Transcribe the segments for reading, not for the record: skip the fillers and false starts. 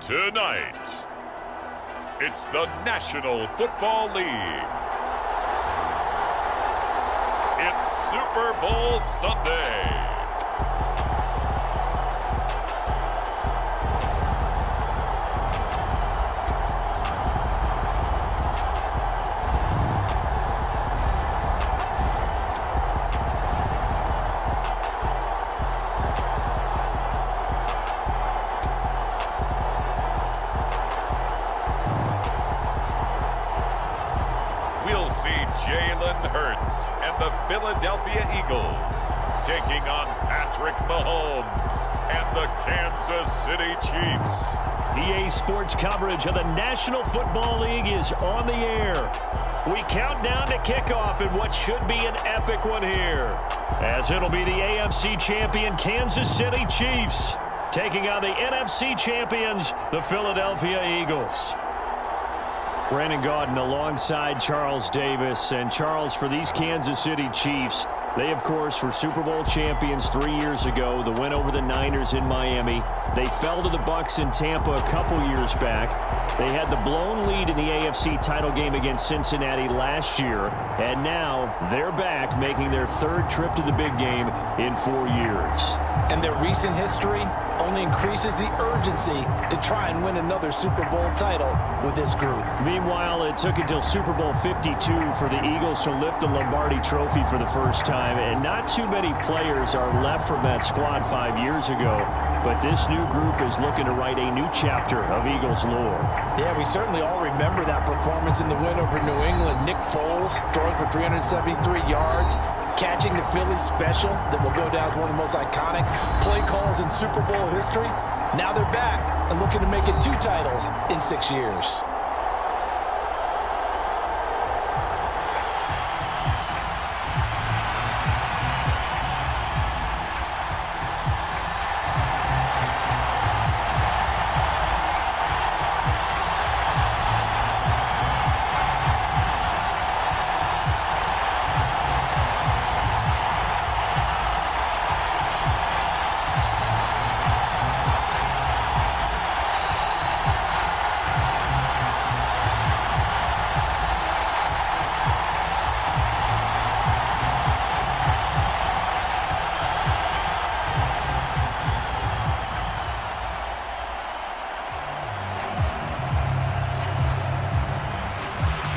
Tonight, it's the National Football League. It's Super Bowl Sunday. We'll see Jalen and the Philadelphia Eagles taking on Patrick Mahomes and the Kansas City Chiefs. EA Sports coverage of the National Football League is on the air. We count down to kickoff in what should be an epic one here, as it'll be the AFC champion Kansas City Chiefs taking on the NFC champions, the Philadelphia Eagles. Brandon Gaudin alongside Charles Davis. And Charles, for these Kansas City Chiefs, they, of course, were Super Bowl champions 3 years ago. The win over the Niners in Miami. They fell to the Bucs in Tampa a couple years back. They had the blown lead in the AFC title game against Cincinnati last year. And now they're back, making their third trip to the big game in 4 years. And their recent history only increases the urgency to try and win another Super Bowl title with this group. Meanwhile, it took until Super Bowl 52 for the Eagles to lift the Lombardi Trophy for the first time, and not too many players are left from that squad 5 years ago. But this new group is looking to write a new chapter of Eagles lore. Yeah, we certainly all remember that performance in the win over New England. Nick Foles throwing for 373 yards, catching the Philly special that will go down as one of the most iconic play calls in Super Bowl history. Now they're back and looking to make it 2 titles in 6 years.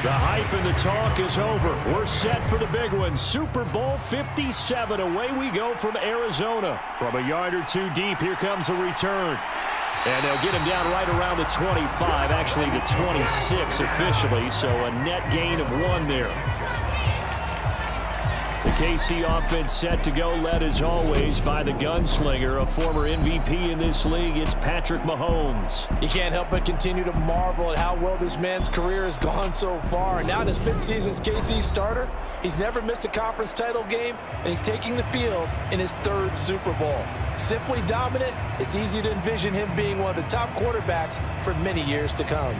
The hype and the talk is over. We're set for the big one. Super Bowl 57. Away we go from Arizona. From a yard or two deep, here comes a return. And they'll get him down right around the 25, actually the 26 officially, so a net gain of 1 there. The KC offense set to go, led as always by the gunslinger, a former MVP in this league. It's Patrick Mahomes. You can't help but continue to marvel at how well this man's career has gone so far. And now in his 5th season as KC starter, he's never missed a conference title game, and he's taking the field in his 3rd Super Bowl. Simply dominant, it's easy to envision him being one of the top quarterbacks for many years to come.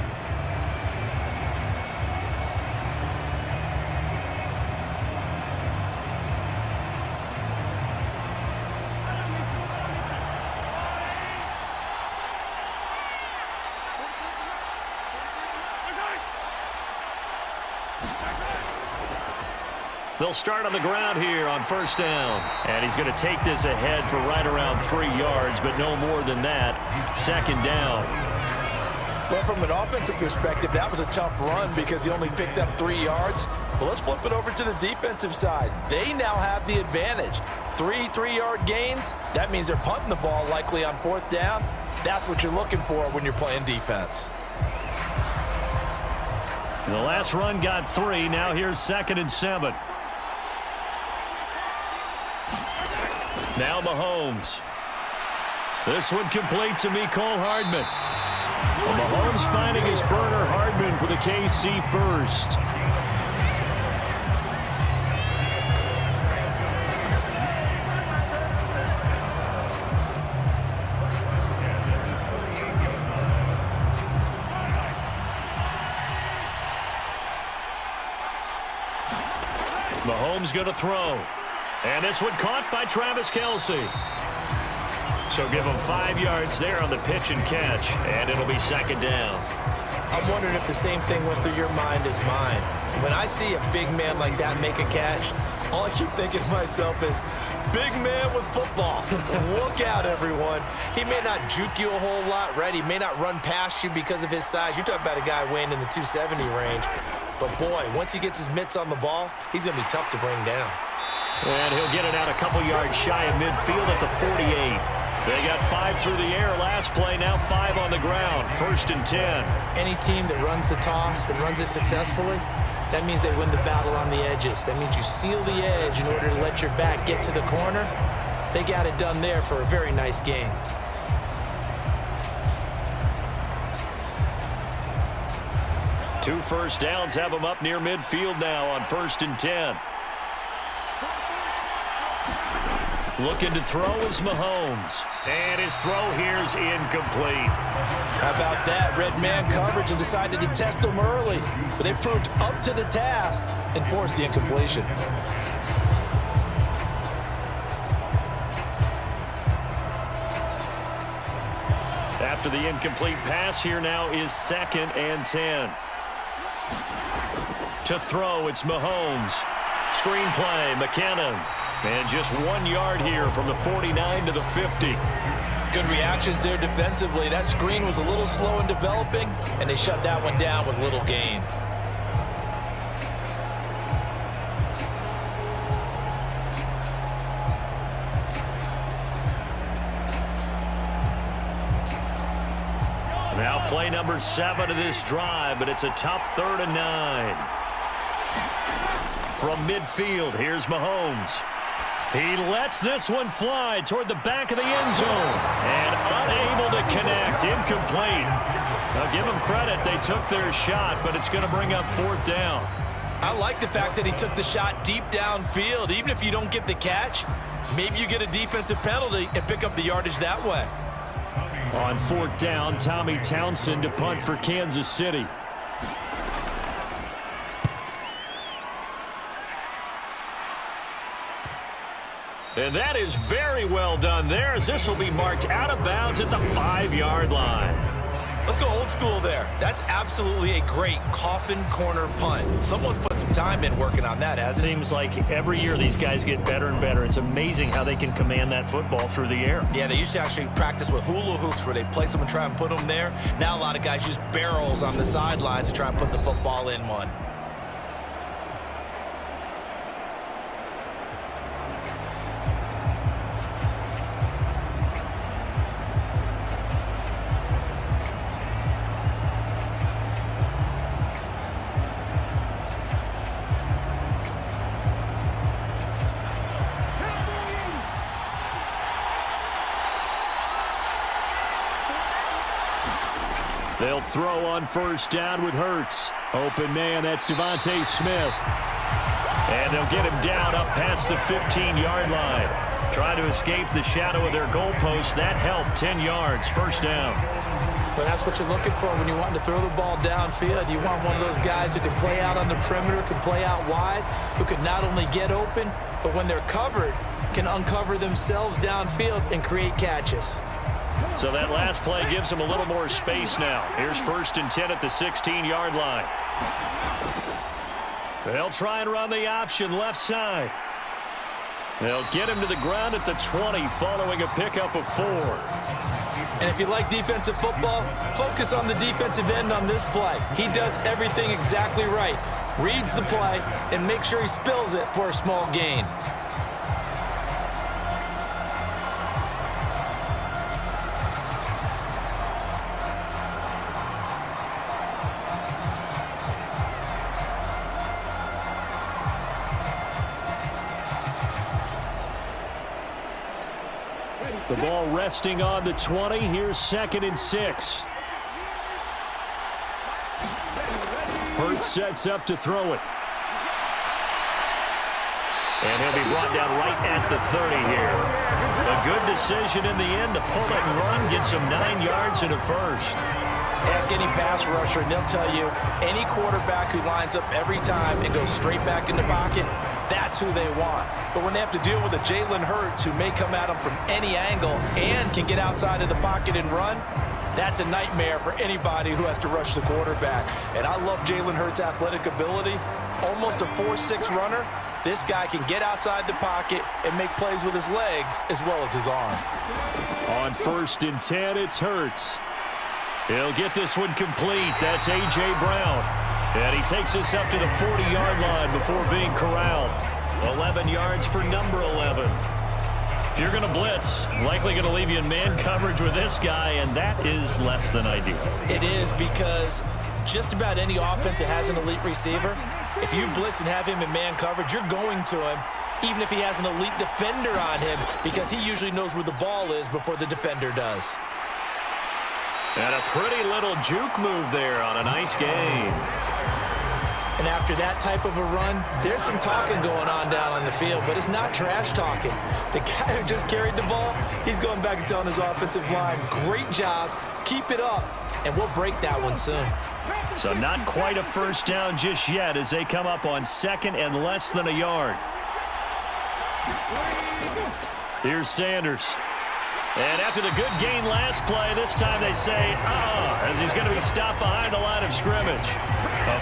They'll start on the ground here on 1st down. And he's going to take this ahead for right around 3 yards, but no more than that. 2nd down. Well, from an offensive perspective, that was a tough run because he only picked up 3 yards. But let's flip it over to the defensive side. They now have the advantage. 3 3-yard gains. That means they're punting the ball likely on 4th down. That's what you're looking for when you're playing defense. The last run got 3. Now here's 2nd and 7. Now Mahomes. This one complete to Mecole Hardman. Well, Mahomes finding his burner Hardman for the KC first. Mahomes going to throw. And this one caught by Travis Kelce. So give him 5 yards there on the pitch and catch, and it'll be second down. I'm wondering if the same thing went through your mind as mine. When I see a big man like that make a catch, all I keep thinking to myself is, big man with football. Look out, everyone. He may not juke you a whole lot, right? He may not run past you because of his size. You're talking about a guy weighing in the 270 range. But, boy, once he gets his mitts on the ball, he's going to be tough to bring down. And he'll get it out a couple yards shy of midfield at the 48. They got 5 through the air last play, now 5 on the ground. 1st and 10. Any team that runs the toss and runs it successfully, that means they win the battle on the edges. That means you seal the edge in order to let your back get to the corner. They got it done there for a very nice game. Two first downs have them up near midfield now on 1st and 10. Looking to throw is Mahomes. And his throw here is incomplete. How about that? Red man coverage and decided to test them early. But they proved up to the task and forced the incompletion. After the incomplete pass, here now is 2nd and 10. To throw, it's Mahomes. Screen play, McKinnon. And just 1 yard here from the 49 to the 50. Good reactions there defensively. That screen was a little slow in developing, and they shut that one down with little gain. Now play number 7 of this drive, but it's a tough 3rd and 9. From midfield, here's Mahomes. He lets this one fly toward the back of the end zone. And unable to connect. Incomplete. Now give them credit. They took their shot, but it's going to bring up 4th down. I like the fact that he took the shot deep downfield. Even if you don't get the catch, maybe you get a defensive penalty and pick up the yardage that way. On 4th down, Tommy Townsend to punt for Kansas City. And that is very well done there, as this will be marked out of bounds at the 5-yard line. Let's go old school there. That's absolutely a great coffin corner punt. Someone's put some time in working on that, hasn't it? Seems like every year these guys get better and better. It's amazing how they can command that football through the air. Yeah, they used to actually practice with hula hoops where they place them and try and put them there. Now a lot of guys use barrels on the sidelines to try and put the football in one. They'll throw on 1st down with Hurts. Open man, that's Devontae Smith. And they'll get him down up past the 15-yard line. Trying to escape the shadow of their goalpost. That helped. 10 yards, 1st down. Well, that's what you're looking for when you want to throw the ball downfield. You want one of those guys who can play out on the perimeter, can play out wide, who can not only get open, but when they're covered, can uncover themselves downfield and create catches. So that last play gives them a little more space now. Here's 1st and 10 at the 16-yard line. They'll try and run the option left side. They'll get him to the ground at the 20 following a pickup of 4. And if you like defensive football, focus on the defensive end on this play. He does everything exactly right. Reads the play and makes sure he spills it for a small gain. The ball resting on the 20. Here's 2nd and 6. Hurts sets up to throw it. And he'll be brought down right at the 30 here. A good decision in the end to pull it and run. Gets him 9 yards and a 1st. Ask any pass rusher, and they'll tell you any quarterback who lines up every time and goes straight back in the pocket, that's who they want. But when they have to deal with a Jalen Hurts who may come at them from any angle and can get outside of the pocket and run, that's a nightmare for anybody who has to rush the quarterback. And I love Jalen Hurts' athletic ability. Almost a 4.6 runner. This guy can get outside the pocket and make plays with his legs as well as his arm. On 1st and 10, it's Hurts. He'll get this one complete. That's A.J. Brown. And he takes us up to the 40-yard line before being corralled. 11 yards for number 11. If you're going to blitz, likely going to leave you in man coverage with this guy, and that is less than ideal. It is, because just about any offense that has an elite receiver, if you blitz and have him in man coverage, you're going to him, even if he has an elite defender on him, because he usually knows where the ball is before the defender does. And a pretty little juke move there on a nice game. And after that type of a run, there's some talking going on down on the field, but it's not trash talking. The guy who just carried the ball, he's going back and telling his offensive line, great job, keep it up, and we'll break that one soon. So not quite a first down just yet as they come up on 2nd and less than a yard. Here's Sanders. And after the good gain last play, this time they say, as he's going to be stopped behind the line of scrimmage.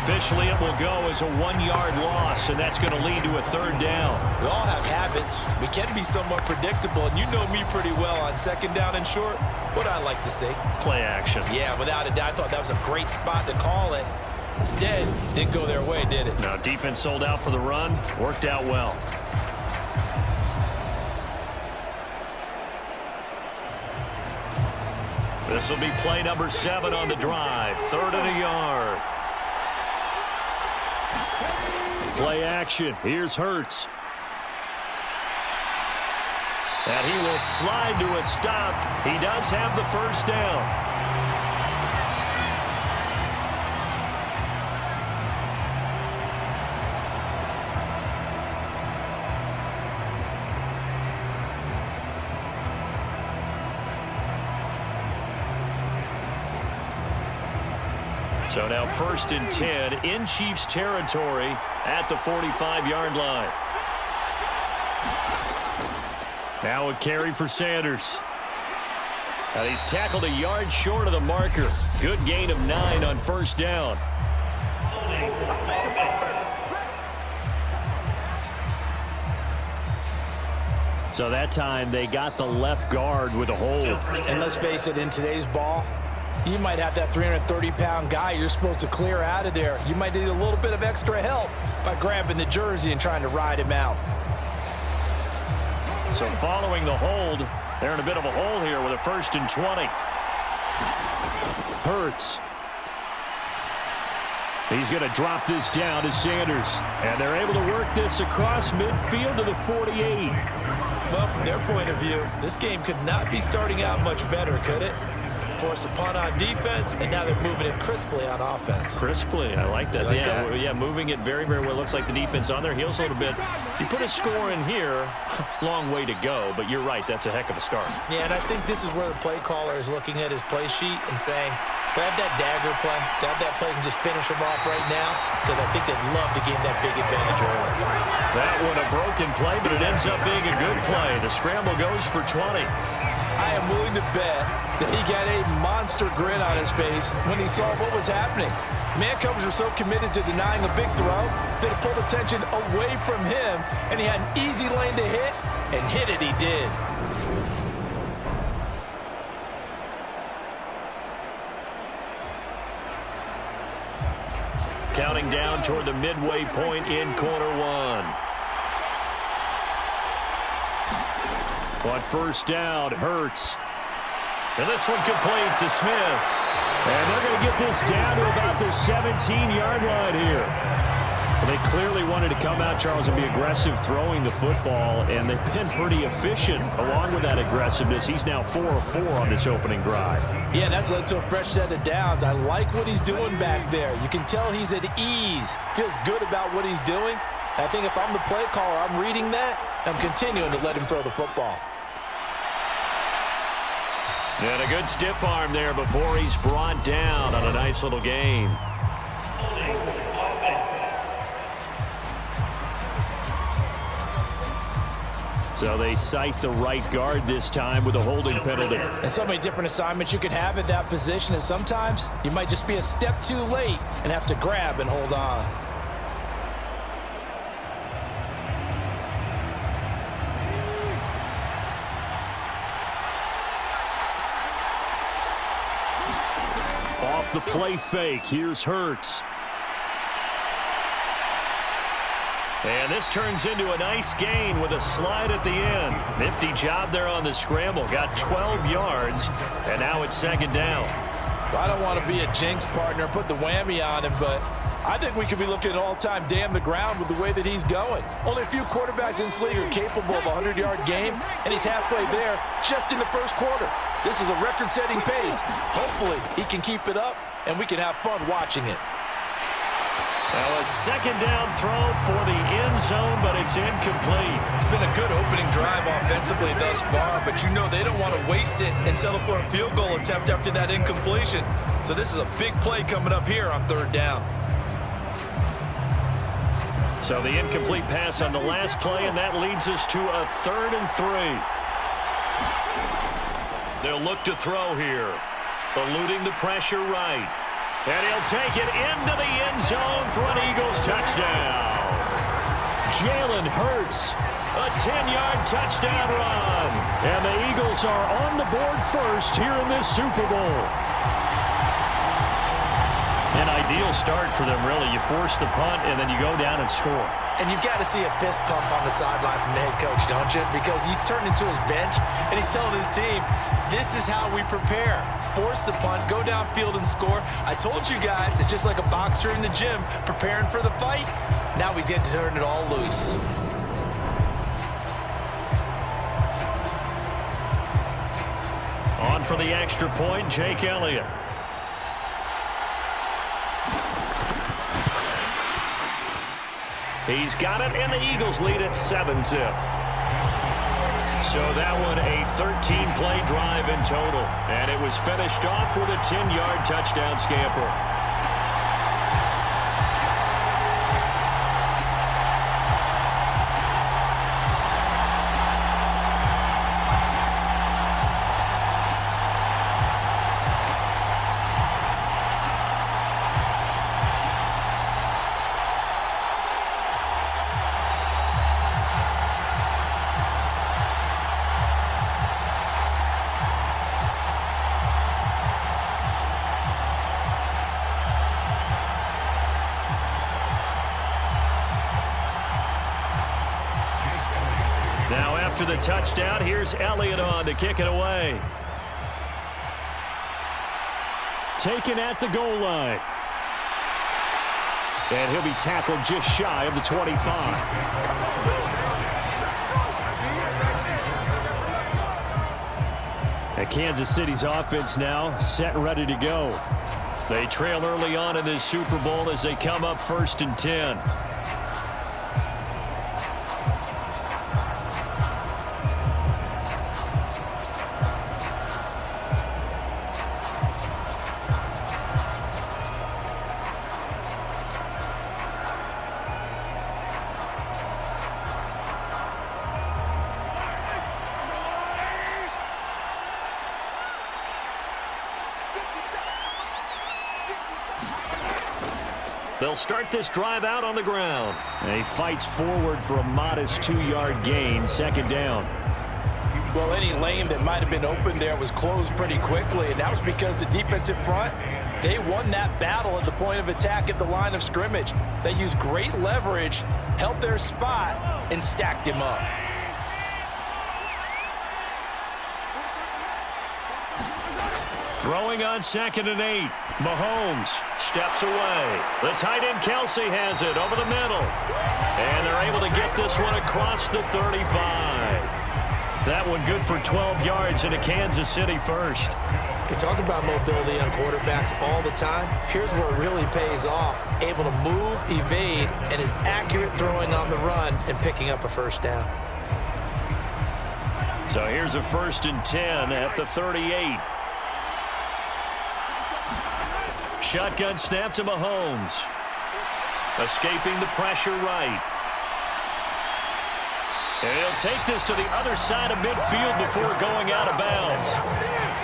Officially, it will go as a 1-yard loss, and that's going to lead to a 3rd down. We all have habits. We can be somewhat predictable, and you know me pretty well on 2nd down and short. What I like to see? Play action. Yeah, without a doubt. I thought that was a great spot to call it. Instead, didn't go their way, did it? No, defense sold out for the run. Worked out well. This will be play number 7 on the drive. 3rd and a yard. Play action. Here's Hurts. And he will slide to a stop. He does have the first down. So now 1st and 10 in Chiefs territory at the 45-yard line. Now a carry for Sanders. And he's tackled a yard short of the marker. Good gain of 9 on 1st down. So that time they got the left guard with a hold. And let's face it, in today's ball, you might have that 330-pound guy you're supposed to clear out of there. You might need a little bit of extra help by grabbing the jersey and trying to ride him out. So following the hold, they're in a bit of a hole here with a 1st and 20. Hurts. He's going to drop this down to Sanders. And they're able to work this across midfield to the 48. Well, from their point of view, this game could not be starting out much better, could it? Force a punt on defense, and now they're moving it crisply on offense. Crisply, I like that. Yeah, moving it very, very well. Looks like the defense on their heels a little bit. You put a score in here, long way to go, but you're right, that's a heck of a start. Yeah, and I think this is where the play caller is looking at his play sheet and saying, do I have that dagger play? Do I have that play and just finish them off right now? Because I think they'd love to gain that big advantage early. That one a broken play, but it ends up being a good play. The scramble goes for 20. I am willing to bet that he got a monster grin on his face when he saw what was happening. Man coverage were so committed to denying a big throw that it pulled attention away from him, and he had an easy lane to hit, and hit it he did. Counting down toward the midway point in quarter 1. On 1st down, Hurts. And this one complete to Smith. And they're going to get this down to about the 17-yard line here. Well, they clearly wanted to come out, Charles, and be aggressive throwing the football, and they've been pretty efficient along with that aggressiveness. He's now 4 of 4 on this opening drive. Yeah, that's led to a fresh set of downs. I like what he's doing back there. You can tell he's at ease, feels good about what he's doing. I think if I'm the play caller, I'm reading that, and I'm continuing to let him throw the football. And a good stiff arm there before he's brought down on a nice little gain. So they cite the right guard this time with a holding penalty. And so many different assignments you can have at that position, and sometimes you might just be a step too late and have to grab and hold on. Off the play fake, here's Hurts. And this turns into a nice gain with a slide at the end. Nifty job there on the scramble. Got 12 yards, and now it's second down. Well, I don't want to be a jinx partner, put the whammy on him, but I think we could be looking at all-time damn the ground with the way that he's going. Only a few quarterbacks in this league are capable of a 100-yard game, and he's halfway there just in the first quarter. This is a record-setting pace. Hopefully, he can keep it up, and we can have fun watching it. Now a second down throw for the end zone, but it's incomplete. It's been a good opening drive offensively thus far, but you know they don't want to waste it and settle for a field goal attempt after that incompletion. So this is a big play coming up here on third down. So the incomplete pass on the last play, and that leads us to a 3rd and 3. They'll look to throw here. Eluding the pressure right. And he'll take it into the end zone for an Eagles touchdown. Jalen Hurts, a 10-yard touchdown run. And the Eagles are on the board first here in this Super Bowl. An ideal start for them, really. You force the punt, and then you go down and score. And you've got to see a fist pump on the sideline from the head coach, don't you? Because he's turned into his bench, and he's telling his team, this is how we prepare. Force the punt, go downfield and score. I told you guys, it's just like a boxer in the gym preparing for the fight. Now we get to turn it all loose. On for the extra point, Jake Elliott. He's got it, and the Eagles lead at 7-zip. So that one a 13-play drive in total. And it was finished off with a 10-yard touchdown scamper. After the touchdown, here's Elliott on to kick it away. Taken at the goal line. And he'll be tackled just shy of the 25. And Kansas City's offense now set and ready to go. They trail early on in this Super Bowl as they come up 1st and 10. They'll start this drive out on the ground. And he fights forward for a modest 2-yard gain, 2nd down. Well, any lane that might have been open there was closed pretty quickly, and that was because the defensive front, they won that battle at the point of attack at the line of scrimmage. They used great leverage, held their spot, and stacked him up. Throwing on 2nd and 8. Mahomes steps away. The tight end Kelsey has it over the middle. And they're able to get this one across the 35. That one good for 12 yards into Kansas City first. You talk about mobility on quarterbacks all the time. Here's where it really pays off. Able to move, evade, and is accurate throwing on the run and picking up a 1st down. So here's a 1st and 10 at the 38. Shotgun snap to Mahomes. Escaping the pressure right. And he'll take this to the other side of midfield before going out of bounds.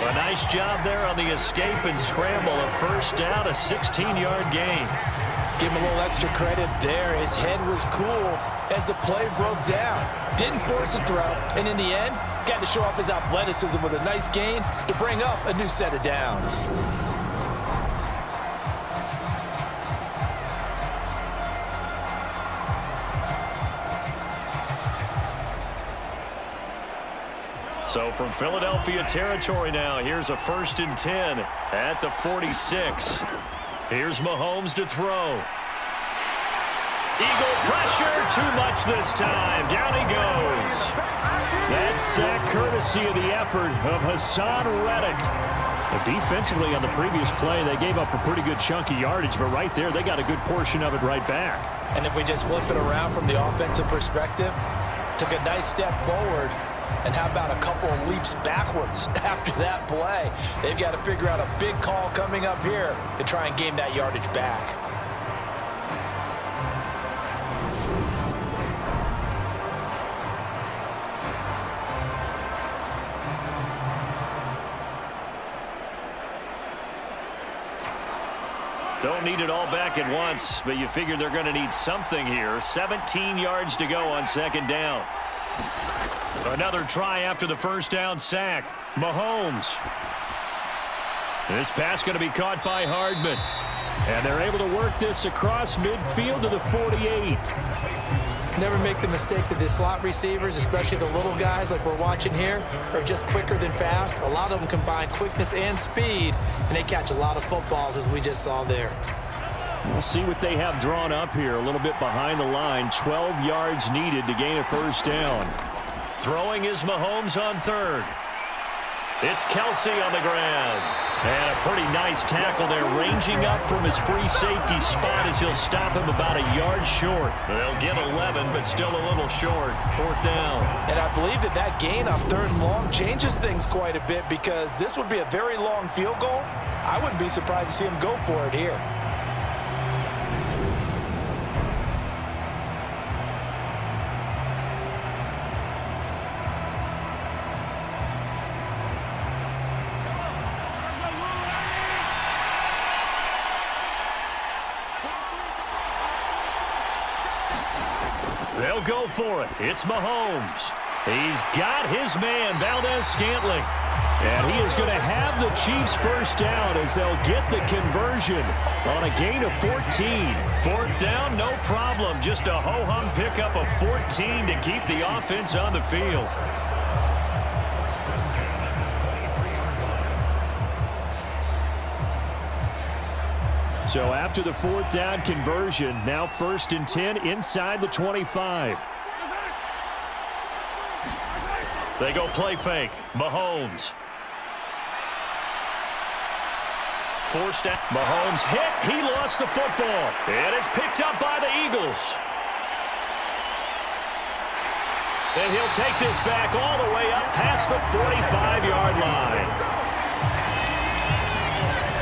A nice job there on the escape and scramble. A first down, a 16-yard gain. Give him a little extra credit there. His head was cool as the play broke down. Didn't force a throw, and in the end, got to show off his athleticism with a nice gain to bring up a new set of downs. So from Philadelphia territory now, here's a 1st and 10 at the 46. Here's Mahomes to throw. Eagle pressure, too much this time. Down he goes. That sack courtesy of the effort of Hassan Reddick. Defensively on the previous play, they gave up a pretty good chunky yardage, but right there, they got a good portion of it right back. And if we just flip it around from the offensive perspective, took a nice step forward, and how about a couple of leaps backwards after that play? They've got to figure out a big call coming up here to try and gain that yardage back. Don't need it all back at once, but you figure they're going to need something here. 17 yards to go on 2nd down. Another try after the first down sack. Mahomes. This pass going to be caught by Hardman. And they're able to work this across midfield to the 48. Never make the mistake that the slot receivers, especially the little guys like we're watching here, are just quicker than fast. A lot of them combine quickness and speed, and they catch a lot of footballs, as we just saw there. We'll see what they have drawn up here. A little bit behind the line. 12 yards needed to gain a first down. Throwing is Mahomes on 3rd. It's Kelsey on the ground. And a pretty nice tackle there, ranging up from his free safety spot as he'll stop him about a yard short. They'll get 11, but still a little short. 4th down. And I believe that gain on 3rd and long changes things quite a bit, because this would be a very long field goal. I wouldn't be surprised to see him go for it here. They'll go for it. It's Mahomes. He's got his man, Valdez-Scantling. And he is going to have the Chiefs first down as they'll get the conversion on a gain of 14. 4th down, no problem. Just a ho-hum pickup of 14 to keep the offense on the field. So after the 4th down conversion, now 1st and 10 inside the 25. They go play fake. Mahomes. Forced out. Mahomes hit. He lost the football. And it's picked up by the Eagles. And he'll take this back all the way up past the 45-yard line.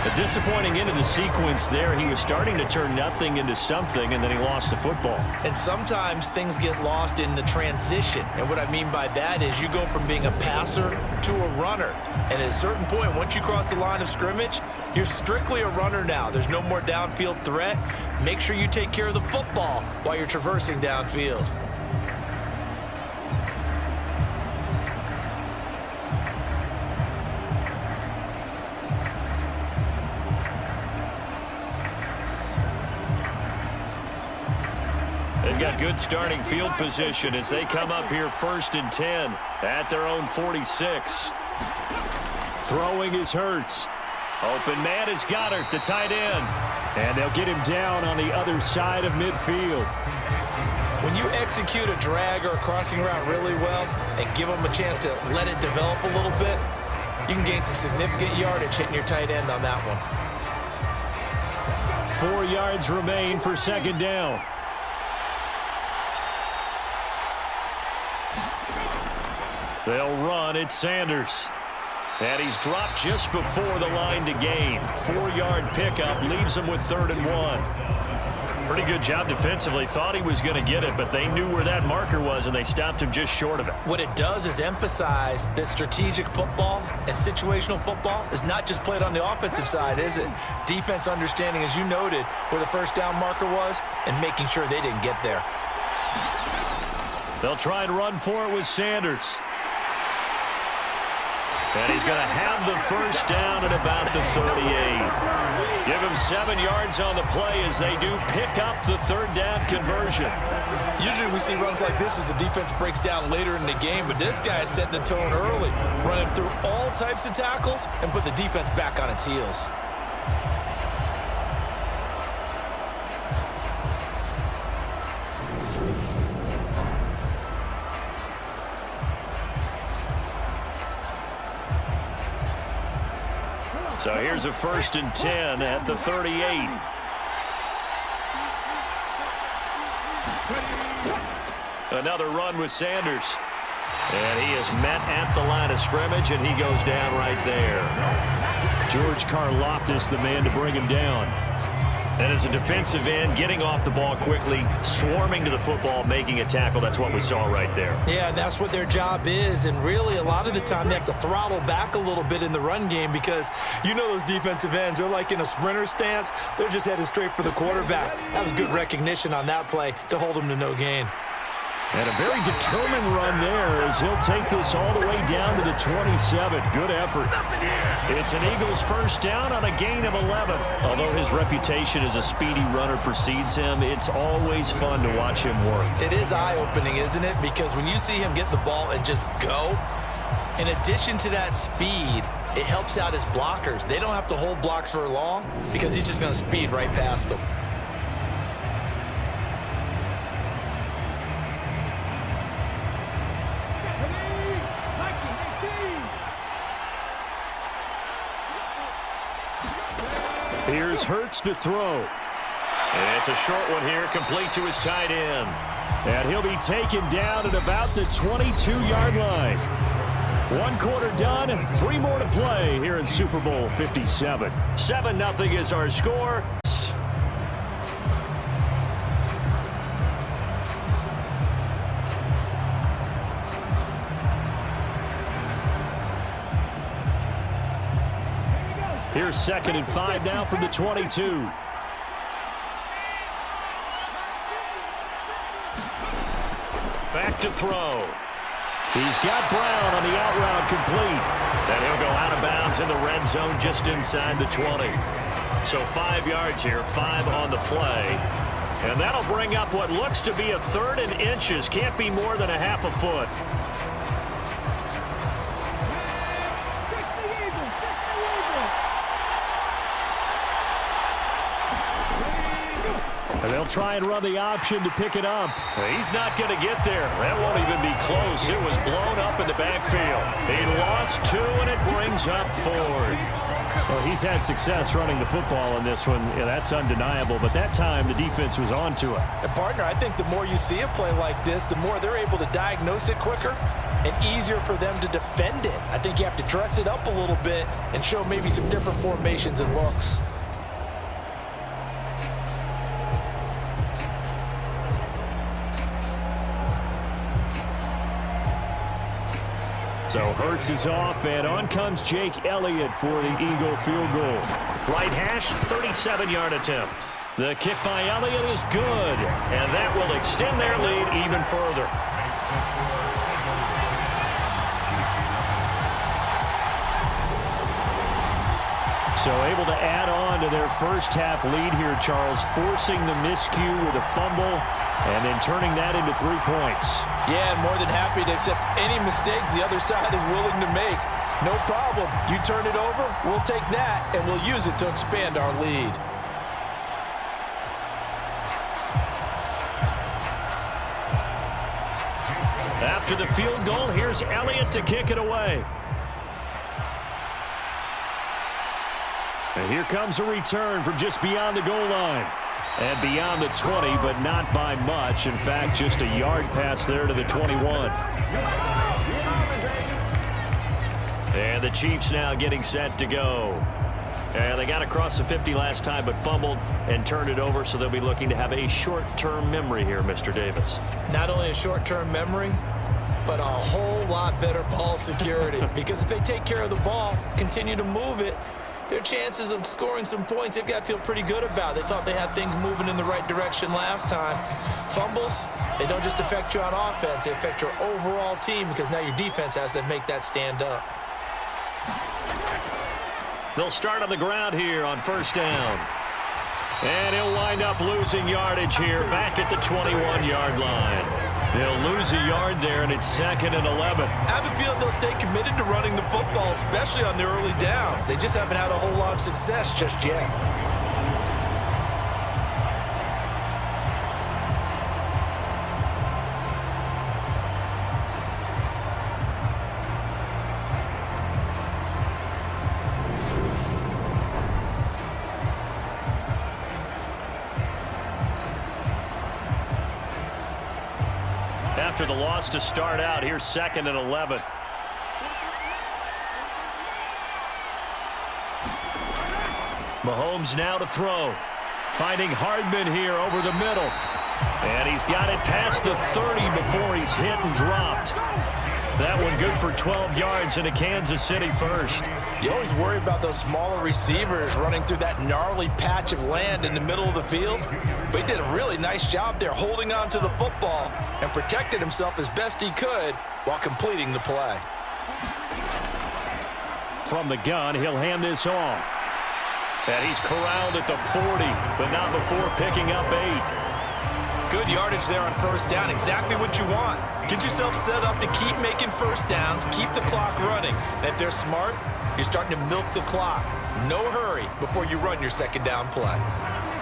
A disappointing end of the sequence there. He was starting to turn nothing into something, and then he lost the football. And sometimes things get lost in the transition. And what I mean by that is you go from being a passer to a runner. And at a certain point, once you cross the line of scrimmage, you're strictly a runner now. There's no more downfield threat. Make sure you take care of the football while you're traversing downfield. They've got good starting field position as they come up here 1st and 10 at their own 46. Throwing is Hurts. Open man is Goddard, the tight end. And they'll get him down on the other side of midfield. When you execute a drag or a crossing route really well and give them a chance to let it develop a little bit, you can gain some significant yardage hitting your tight end on that one. 4 yards remain for 2nd down. They'll run. It's Sanders. And he's dropped just before the line to gain. 4-yard pickup leaves him with 3rd and 1. Pretty good job defensively. Thought he was going to get it, but they knew where that marker was, and they stopped him just short of it. What it does is emphasize that strategic football and situational football is not just played on the offensive side, is it? Defense understanding, as you noted, where the first down marker was and making sure they didn't get there. They'll try and run for it with Sanders. And he's going to have the first down at about the 38. Give him 7 yards on the play as they do pick up the third down conversion. Usually we see runs like this as the defense breaks down later in the game, but this guy is setting the tone early, running through all types of tackles and put the defense back on its heels. So here's a 1st and 10 at the 38. Another run with Sanders. And he is met at the line of scrimmage, and he goes down right there. George Karlaftis, the man to bring him down. And as a defensive end, getting off the ball quickly, swarming to the football, making a tackle. That's what we saw right there. Yeah, that's what their job is. And really, a lot of the time, they have to throttle back a little bit in the run game because you know those defensive ends, they're like in a sprinter stance. They're just headed straight for the quarterback. That was good recognition on that play to hold him to no gain. And a very determined run there as he'll take this all the way down to the 27. Good effort. It's an Eagles first down on a gain of 11. Although his reputation as a speedy runner precedes him, it's always fun to watch him work. It is eye-opening, isn't it? Because when you see him get the ball and just go, in addition to that speed, it helps out his blockers. They don't have to hold blocks for long because he's just going to speed right past them. Here's Hurts to throw. And it's a short one here, complete to his tight end. And he'll be taken down at about the 22-yard line. 1 quarter done, 3 more to play here in Super Bowl 57. 7-0 is our score. Here's 2nd and 5 now from the 22. Back to throw. He's got Brown on the out route complete. And he'll go out of bounds in the red zone just inside the 20. So 5 yards here, 5 on the play. And that'll bring up what looks to be a 3rd and inches. Can't be more than a half a foot. And they'll try and run the option to pick it up. He's not going to get there. That won't even be close. It was blown up in the backfield. He lost 2, and it brings up 4th. Well, he's had success running the football in this one. Yeah, that's undeniable. But that time, the defense was on to it. And, partner, I think the more you see a play like this, the more they're able to diagnose it quicker and easier for them to defend it. I think you have to dress it up a little bit and show maybe some different formations and looks. So Hurts is off, and on comes Jake Elliott for the Eagle field goal. Right hash, 37-yard attempt. The kick by Elliott is good, and that will extend their lead even further. So able to add on to their first half lead here, Charles, forcing the miscue with a fumble and then turning that into 3 points. Yeah, and more than happy to accept any mistakes the other side is willing to make. No problem. You turn it over, we'll take that, and we'll use it to expand our lead. After the field goal, here's Elliott to kick it away. And here comes a return from just beyond the goal line. And beyond the 20, but not by much. In fact, just a yard pass there to the 21. And the Chiefs now getting set to go. And they got across the 50 last time but fumbled and turned it over, so they'll be looking to have a short-term memory here, Mr. Davis. Not only a short-term memory, but a whole lot better ball security. Because if they take care of the ball, continue to move it, their chances of scoring some points, they've got to feel pretty good about. They thought they had things moving in the right direction last time. Fumbles, they don't just affect you on offense, they affect your overall team because now your defense has to make that stand up. They'll start on the ground here on first down. And he'll wind up losing yardage here back at the 21-yard line. They'll lose a yard there, and it's 2nd and 11. I have a feeling they'll stay committed to running the football, especially on their early downs. They just haven't had a whole lot of success just yet. After the loss to start out, here's 2nd and 11. Mahomes now to throw. Finding Hardman here over the middle. And he's got it past the 30 before he's hit and dropped. That one good for 12 yards into Kansas City first. You always worry about those smaller receivers running through that gnarly patch of land in the middle of the field. But he did a really nice job there holding on to the football and protected himself as best he could while completing the play. From the gun, he'll hand this off. And he's corralled at the 40, but not before picking up 8. Good yardage there on first down, exactly what you want. Get yourself set up to keep making first downs, keep the clock running. And if they're smart, you're starting to milk the clock. No hurry before you run your second down play.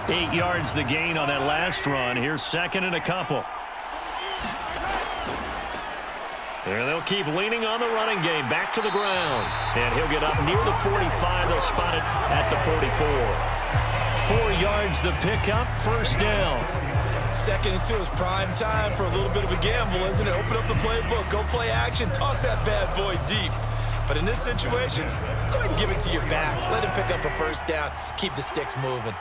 8 yards the gain on that last run. Here's 2nd and a couple. There they'll keep leaning on the running game. Back to the ground. And he'll get up near the 45. They'll spot it at the 44. 4 yards the pickup. First down. 2nd and 2 is prime time for a little bit of a gamble, isn't it? Open up the playbook. Go play action. Toss that bad boy deep. But in this situation, go ahead and give it to your back. Let him pick up a first down. Keep the sticks moving.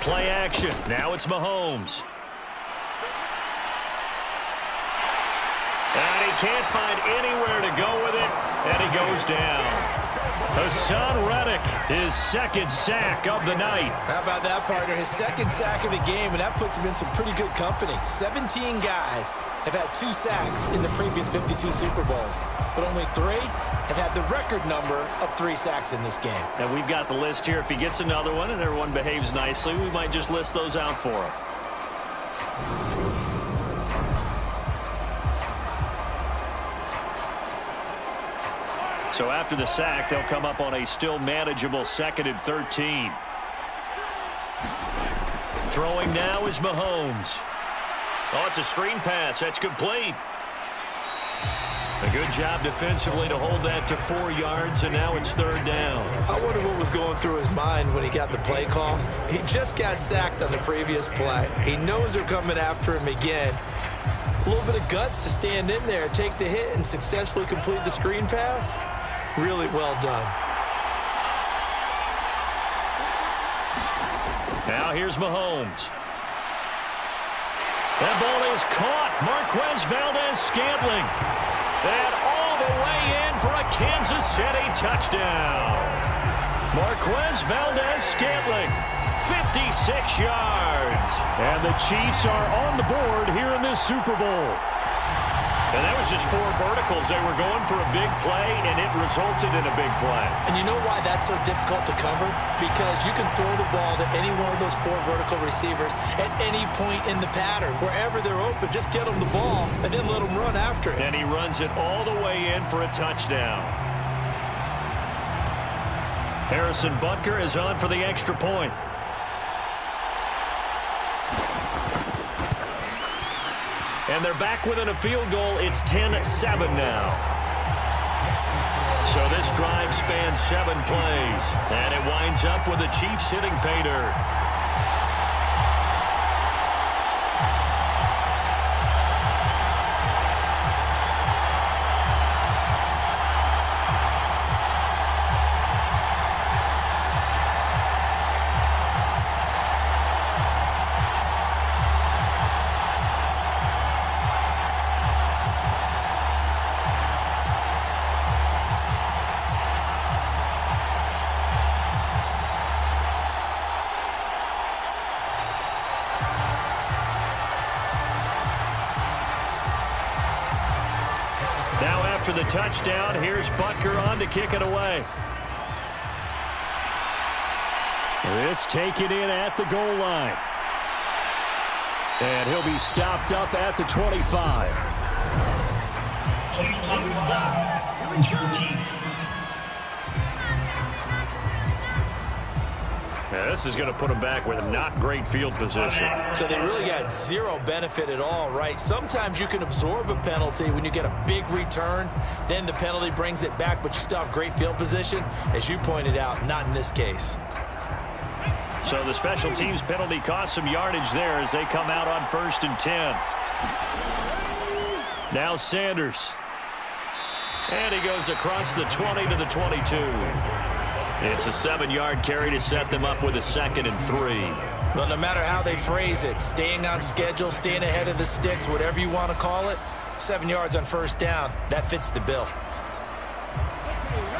Play action. Now it's Mahomes. And he can't find anywhere to go with it, and he goes down. Hassan Reddick, his 2nd sack of the night. How about that, partner? His 2nd sack of the game, and that puts him in some pretty good company. 17 guys have had 2 sacks in the previous 52 Super Bowls, but only 3 have had the record number of 3 sacks in this game. And we've got the list here. If he gets another one and everyone behaves nicely, we might just list those out for him. So after the sack, they'll come up on a still manageable 2nd and 13. Throwing now is Mahomes. Oh, it's a screen pass. That's complete. A good job defensively to hold that to 4 yards, and now it's 3rd down. I wonder what was going through his mind when he got the play call. He just got sacked on the previous play. He knows they're coming after him again. A little bit of guts to stand in there, take the hit, and successfully complete the screen pass. Really well done. Now here's Mahomes. That ball is caught. Marquez Valdez-Scantling. And all the way in for a Kansas City touchdown. Marquez Valdez-Scantling, 56 yards. And the Chiefs are on the board here in this Super Bowl. And that was just 4 verticals. They were going for a big play, and it resulted in a big play. And you know why that's so difficult to cover? Because you can throw the ball to any one of those 4 vertical receivers at any point in the pattern. Wherever they're open, just get them the ball and then let them run after it. And he runs it all the way in for a touchdown. Harrison Butker is on for the extra point. And they're back within a field goal. It's 10-7 now. So this drive spans 7 plays. And it winds up with the Chiefs hitting pay dirt. after the touchdown. Here's Butker on to kick it away. This taken in at the goal line. And he'll be stopped up at the 25. Now this is going to put them back with a not great field position. So they really got zero benefit at all, right? Sometimes you can absorb a penalty when you get a big return. Then the penalty brings it back, but you still have great field position. As you pointed out, not in this case. So the special teams penalty cost some yardage there as they come out on 1st and 10. Now Sanders. And he goes across the 20 to the 22. It's a 7-yard carry to set them up with a 2nd and 3. Well, no matter how they phrase it, staying on schedule, staying ahead of the sticks, whatever you want to call it, 7 yards on 1st down, that fits the bill.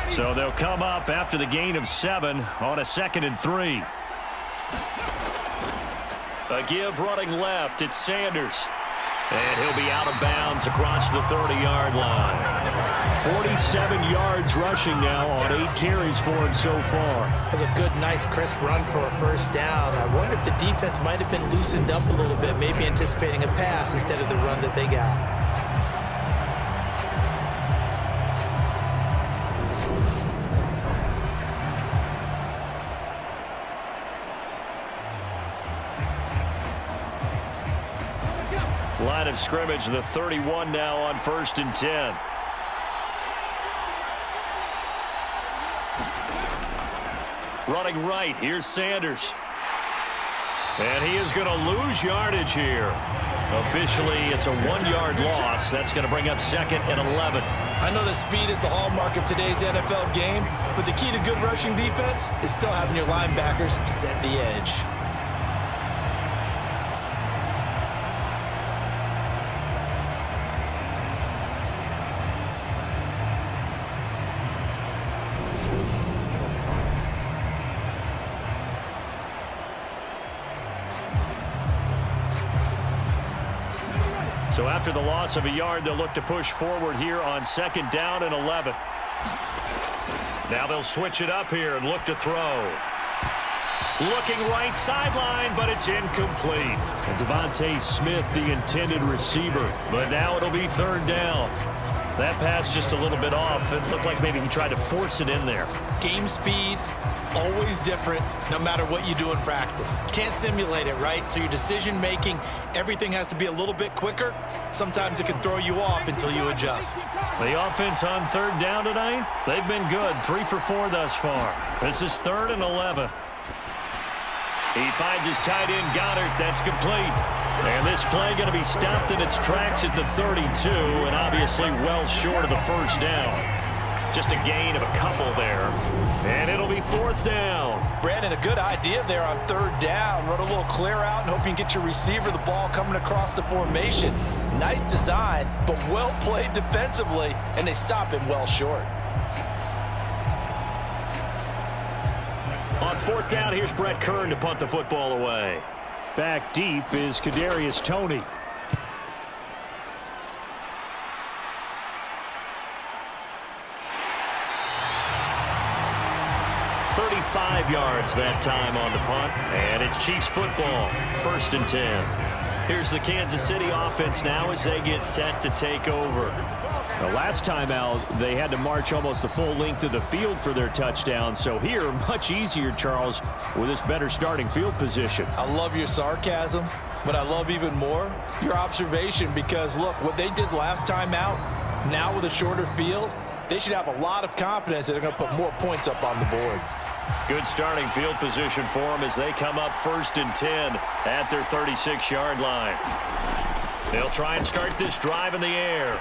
So they'll come up after the gain of 7 on a 2nd and 3. A give running left. It's Sanders. And he'll be out of bounds across the 30-yard line. 47 yards rushing now on 8 carries for him so far. That's a good, nice, crisp run for a 1st down. I wonder if the defense might have been loosened up a little bit, maybe anticipating a pass instead of the run that they got. Line of scrimmage, the 31 now on 1st and 10. Running right, here's Sanders. And he is going to lose yardage here. Officially, it's a 1-yard loss. That's going to bring up 2nd and 11. I know that speed is the hallmark of today's NFL game, but the key to good rushing defense is still having your linebackers set the edge. So after the loss of a yard, they'll look to push forward here on 2nd down and 11. Now they'll switch it up here and look to throw. Looking right sideline, but it's incomplete. And Devontae Smith, the intended receiver. But now it'll be 3rd down. That pass just a little bit off. It looked like maybe he tried to force it in there. Game speed, always different, no matter what you do in practice. Can't simulate it, right? So your decision-making, everything has to be a little bit quicker. Sometimes it can throw you off until you adjust. The offense on 3rd down tonight, they've been good. 3 for 4 thus far. This is 3rd and 11. He finds his tight end, Goddard. That's complete. And this play going to be stopped in its tracks at the 32, and obviously well short of the 1st down. Just a gain of a couple there. And it'll be 4th down. Brandon, a good idea there on 3rd down. Run a little clear out and hope you can get your receiver the ball coming across the formation. Nice design, but well played defensively, and they stop him well short. On 4th down, here's Brett Kern to punt the football away. Back deep is Kadarius Toney. .35 yards that time on the punt, and it's Chiefs football, 1st and 10. Here's the Kansas City offense now as they get set to take over. The last time out, they had to march almost the full length of the field for their touchdown. So here, much easier, Charles, with this better starting field position. I love your sarcasm, but I love even more your observation because, look, what they did last time out, now with a shorter field, they should have a lot of confidence that they're going to put more points up on the board. Good starting field position for them as they come up 1st and 10 at their 36-yard line. They'll try and start this drive in the air.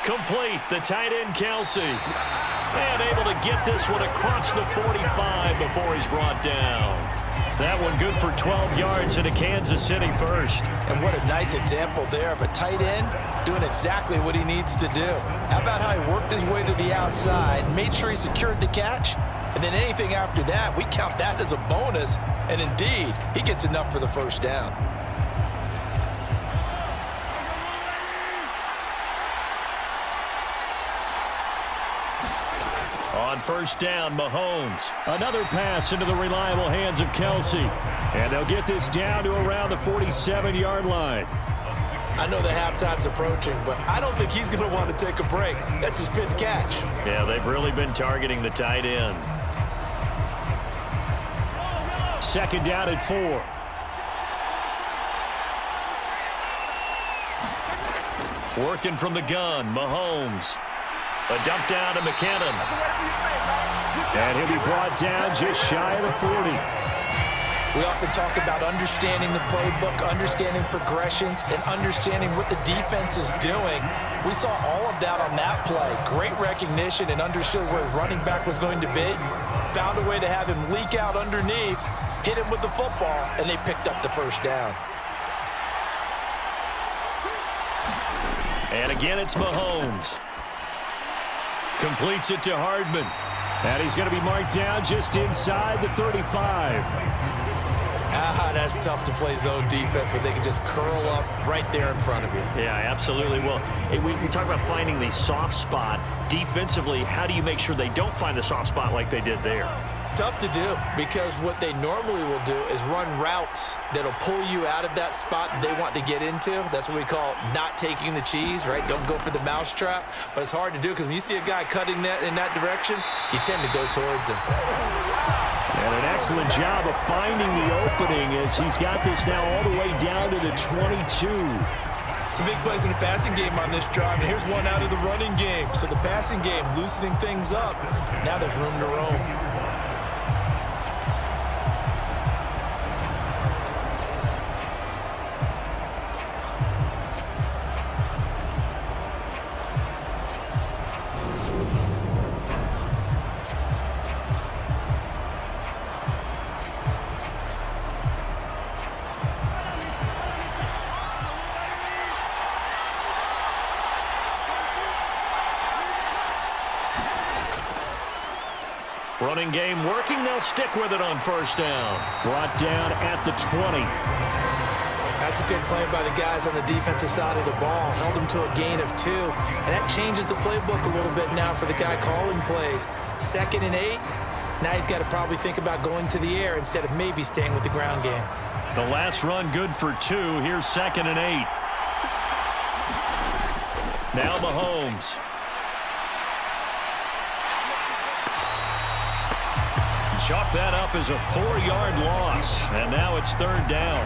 Complete, the tight end Kelsey. And able to get this one across the 45 before he's brought down. That one good for 12 yards into Kansas City 1st. And what a nice example there of a tight end doing exactly what he needs to do. How about how he worked his way to the outside, made sure he secured the catch, and then anything after that, we count that as a bonus. And indeed, he gets enough for the 1st down. On first down, Mahomes. Another pass into the reliable hands of Kelsey. And they'll get this down to around the 47-yard line. I know the halftime's approaching, but I don't think he's going to want to take a break. That's his 5th catch. Yeah, they've really been targeting the tight end. Second down at 4. Working from the gun, Mahomes. A dump down to McKinnon. And he'll be brought down just shy of the 40. We often talk about understanding the playbook, understanding progressions, and understanding what the defense is doing. We saw all of that on that play. Great recognition and understood where his running back was going to be. Found a way to have him leak out underneath, hit him with the football, and they picked up the first down. And again, it's Mahomes. Completes it to Hardman. And he's going to be marked down just inside the 35. That's tough to play zone defense when they can just curl up right there in front of you. Yeah, absolutely. Well, we talk about finding the soft spot. Defensively, how do you make sure they don't find the soft spot like they did there? Tough to do, because what they normally will do is run routes that'll pull you out of that spot they want to get into. That's what we call not taking the cheese, right? Don't go for the mousetrap. But it's hard to do, because when you see a guy cutting that in that direction, you tend to go towards him. And an excellent job of finding the opening as he's got this now all the way down to the 22. Some big plays in the passing game on this drive, and here's one out of the running game. So the passing game loosening things up. Now there's room to roam. Running game working. They'll stick with it on first down. Brought down at the 20. That's a good play by the guys on the defensive side of the ball. Held them to a gain of 2. And that changes the playbook a little bit now for the guy calling plays. 2nd and 8. Now he's got to probably think about going to the air instead of maybe staying with the ground game. The last run good for 2. Here's 2nd and 8. Now Mahomes. Chalk that up as a 4-yard loss. And now it's 3rd down.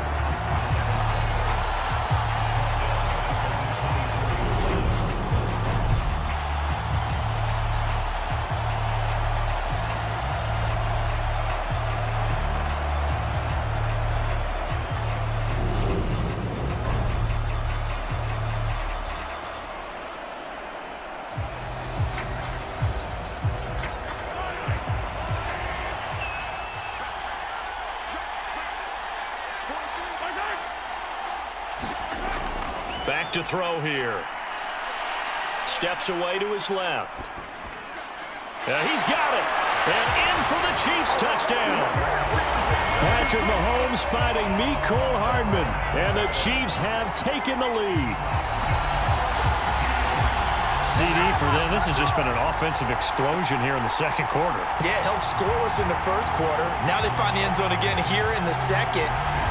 Back to throw here. Steps away to his left. He's got it. And in for the Chiefs touchdown. Patrick Mahomes fighting Mecole Hardman. And the Chiefs have taken the lead. CD for them. This has just been an offensive explosion here in the second quarter. Yeah, held scoreless in the first quarter. Now they find the end zone again here in the second.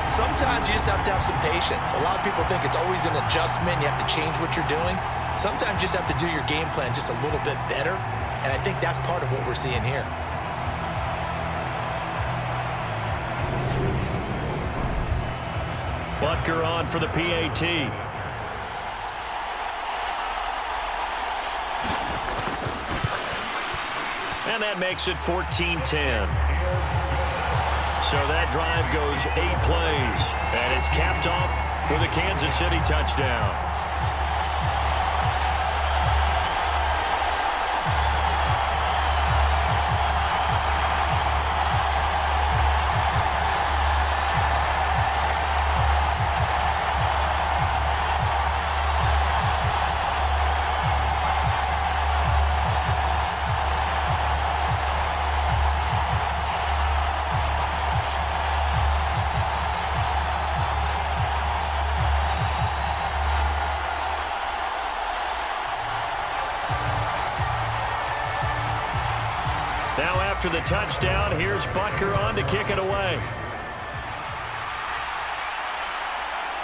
Sometimes you just have to have some patience. A lot of people think it's always an adjustment. You have to change what you're doing. Sometimes you just have to do your game plan just a little bit better. And I think that's part of what we're seeing here. Butker on for the PAT. And that makes it 14-10. So that drive goes 8 plays. And it's capped off with a Kansas City touchdown. Now after the touchdown, here's Butker on to kick it away.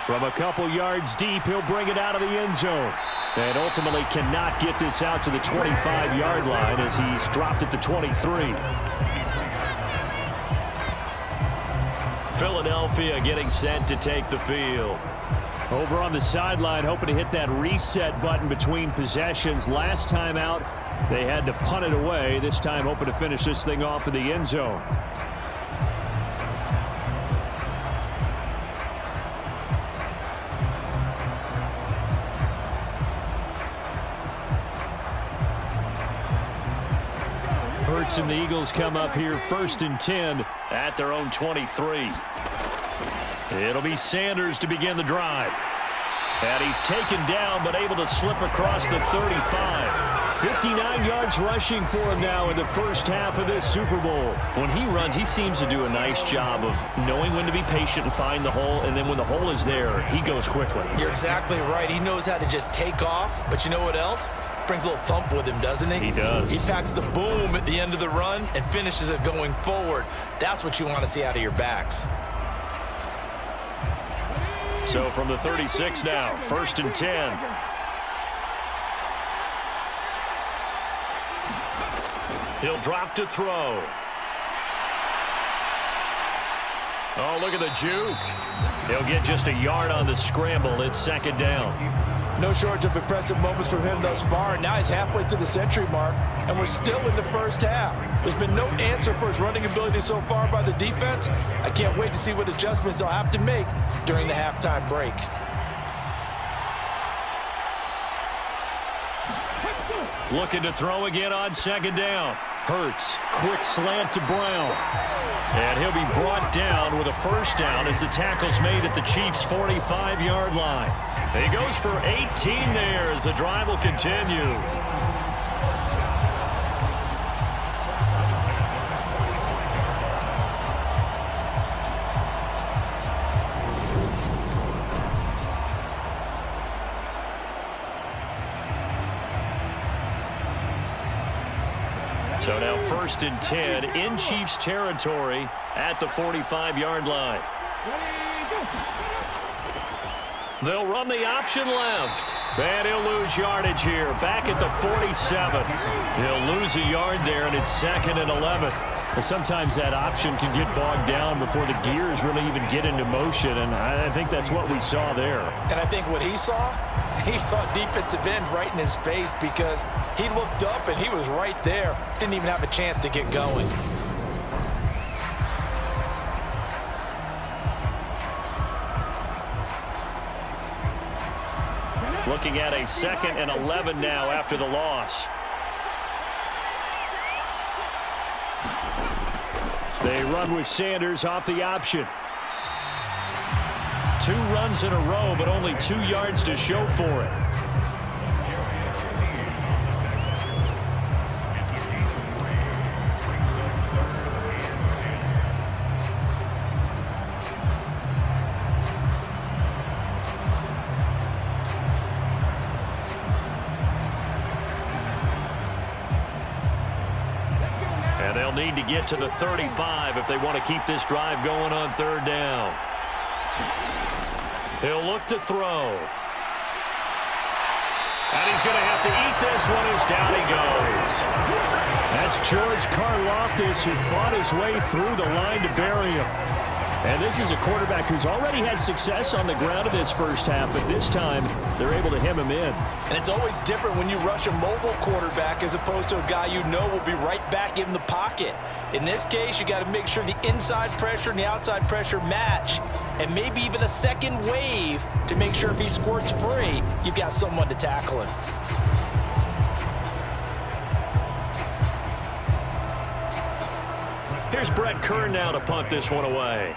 From a couple yards deep, he'll bring it out of the end zone. And ultimately cannot get this out to the 25-yard line as he's dropped at the 23. Philadelphia getting set to take the field. Over on the sideline, hoping to hit that reset button between possessions. Last time out, they had to punt it away. This time hoping to finish this thing off in the end zone. Hurts and the Eagles come up here 1st and 10 at their own 23. It'll be Sanders to begin the drive. And he's taken down but able to slip across the 35. 59 yards rushing for him now in the first half of this Super Bowl. When he runs, he seems to do a nice job of knowing when to be patient and find the hole, and then when the hole is there, he goes quickly. You're exactly right. He knows how to just take off, but you know what else? Brings a little thump with him, doesn't he? He does. He packs the boom at the end of the run and finishes it going forward. That's what you want to see out of your backs. So from the 36 now, 1st and 10. He'll drop to throw. Oh, look at the juke. He'll get just a yard on the scramble. It's 2nd down. No shortage of impressive moments from him thus far. And now he's halfway to the century mark, and we're still in the first half. There's been no answer for his running ability so far by the defense. I can't wait to see what adjustments they'll have to make during the halftime break. Looking to throw again on 2nd down. Hurts, quick slant to Brown. And he'll be brought down with a 1st down as the tackle's made at the Chiefs' 45-yard line. He goes for 18 there as the drive will continue. So now 1st and 10 in Chiefs territory at the 45-yard line. They'll run the option left. And he'll lose yardage here. Back at the 47. He'll lose a yard there, and it's 2nd and 11. And sometimes that option can get bogged down before the gears really even get into motion, and I think that's what we saw there. And I think what he saw defensive end right in his face because he looked up and he was right there. Didn't even have a chance to get going. Looking at a 2nd and 11 now after the loss. They run with Sanders off the option. 2 runs in a row, but only 2 yards to show for it. And they'll need to get to the 35 if they want to keep this drive going on 3rd down. He'll look to throw. And he's going to have to eat this one as down he goes. That's George Karlaftis, who fought his way through the line to bury him. And this is a quarterback who's already had success on the ground in this first half, but this time they're able to hem him in. And it's always different when you rush a mobile quarterback as opposed to a guy you know will be right back in the pocket. In this case, you got to make sure the inside pressure and the outside pressure match, and maybe even a second wave to make sure if he squirts free, you've got someone to tackle him. Here's Brett Kern now to punt this one away.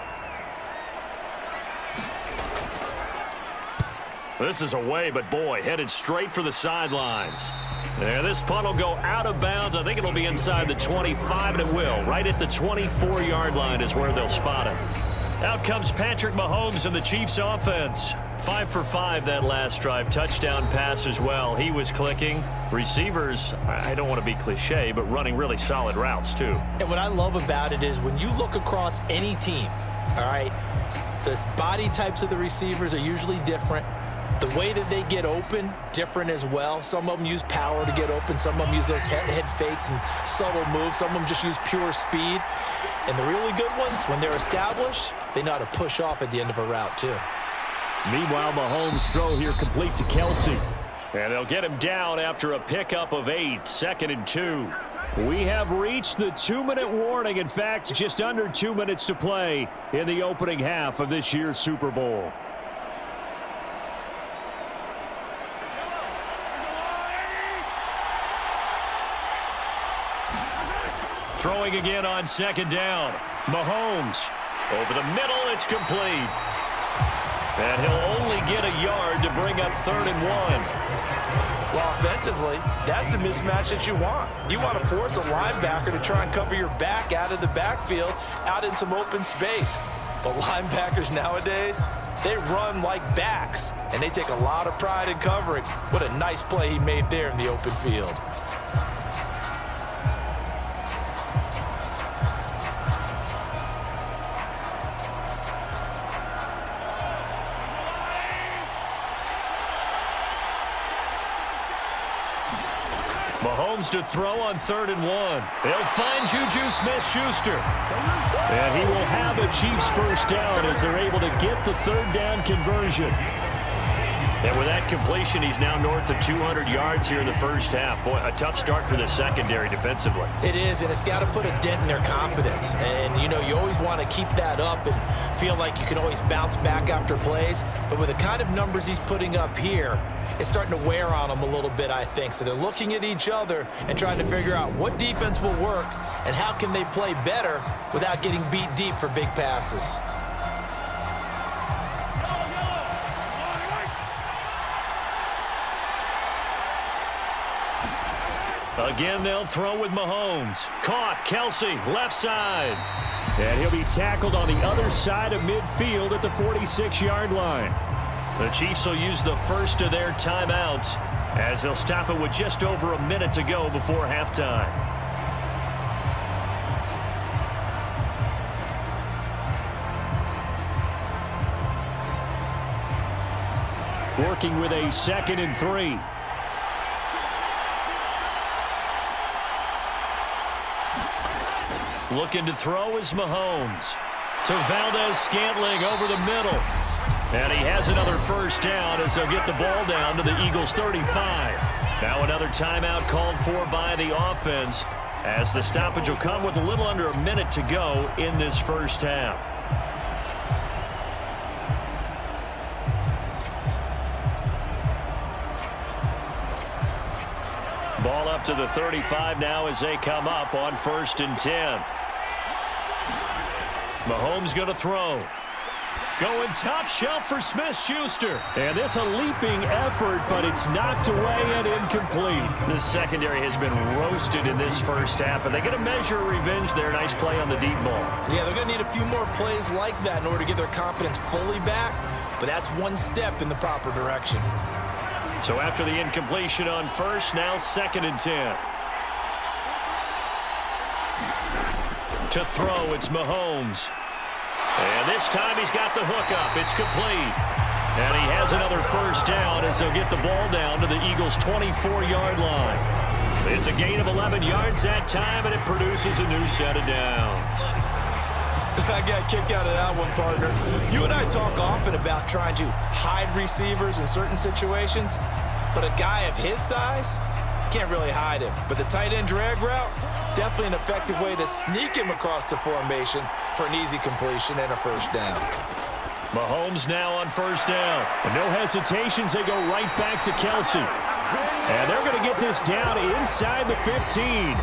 This is away, but boy, headed straight for the sidelines. There, this punt will go out of bounds. I think it'll be inside the 25, and it will. Right at the 24-yard line is where they'll spot him. Out comes Patrick Mahomes and the Chiefs offense. 5 for 5 that last drive. Touchdown pass as well. He was clicking. Receivers, I don't want to be cliche, but running really solid routes too. And what I love about it is when you look across any team, all right, the body types of the receivers are usually different. The way that they get open, different as well. Some of them use power to get open. Some of them use those head fakes and subtle moves. Some of them just use pure speed. And the really good ones, when they're established, they know how to push off at the end of a route too. Meanwhile, Mahomes' throw here complete to Kelsey. And they'll get him down after a pickup of 8, 2nd and 2. We have reached the 2-minute warning. In fact, just under 2 minutes to play in the opening half of this year's Super Bowl. Throwing again on 2nd down. Mahomes over the middle. It's complete. And he'll only get a yard to bring up 3rd and 1. Well, offensively, that's the mismatch that you want. You want to force a linebacker to try and cover your back out of the backfield, out in some open space. But linebackers nowadays, they run like backs, and they take a lot of pride in covering. What a nice play he made there in the open field. Mahomes to throw on 3rd and 1. They'll find Juju Smith-Schuster. And he will have a Chiefs first down as they're able to get the 3rd down conversion. And with that completion, he's now north of 200 yards here in the first half. Boy, a tough start for the secondary defensively. It is, and it's got to put a dent in their confidence. And, you know, you always want to keep that up and feel like you can always bounce back after plays. But with the kind of numbers he's putting up here, it's starting to wear on them a little bit, I think. So they're looking at each other and trying to figure out what defense will work and how can they play better without getting beat deep for big passes. Again, they'll throw with Mahomes. Caught, Kelsey, left side. And he'll be tackled on the other side of midfield at the 46-yard line. The Chiefs will use the first of their timeouts as they'll stop it with just over a minute to go before halftime. Working with a 2nd and 3. Looking to throw is Mahomes. To Valdez-Scantling over the middle. And he has another first down as they'll get the ball down to the Eagles' 35. Now another timeout called for by the offense as the stoppage will come with a little under a minute to go in this first half. Ball up to the 35 now as they come up on 1st and 10. Mahomes going to throw. Going top shelf for Smith-Schuster. And this a leaping effort, but it's knocked away and incomplete. The secondary has been roasted in this first half, and they get a measure of revenge there. Nice play on the deep ball. Yeah, they're going to need a few more plays like that in order to get their confidence fully back, but that's one step in the proper direction. So after the incompletion on 1st, now 2nd and 10. To throw, it's Mahomes. And this time he's got the hook up. It's complete. And he has another first down as they'll get the ball down to the Eagles' 24-yard line. It's a gain of 11 yards that time, and it produces a new set of downs. I got a kick out of that one, partner. You and I talk often about trying to hide receivers in certain situations, but a guy of his size can't really hide him. But the tight end drag route, definitely an effective way to sneak him across the formation for an easy completion and a first down. Mahomes now on 1st down. And no hesitations, they go right back to Kelsey. And they're going to get this down inside the 15.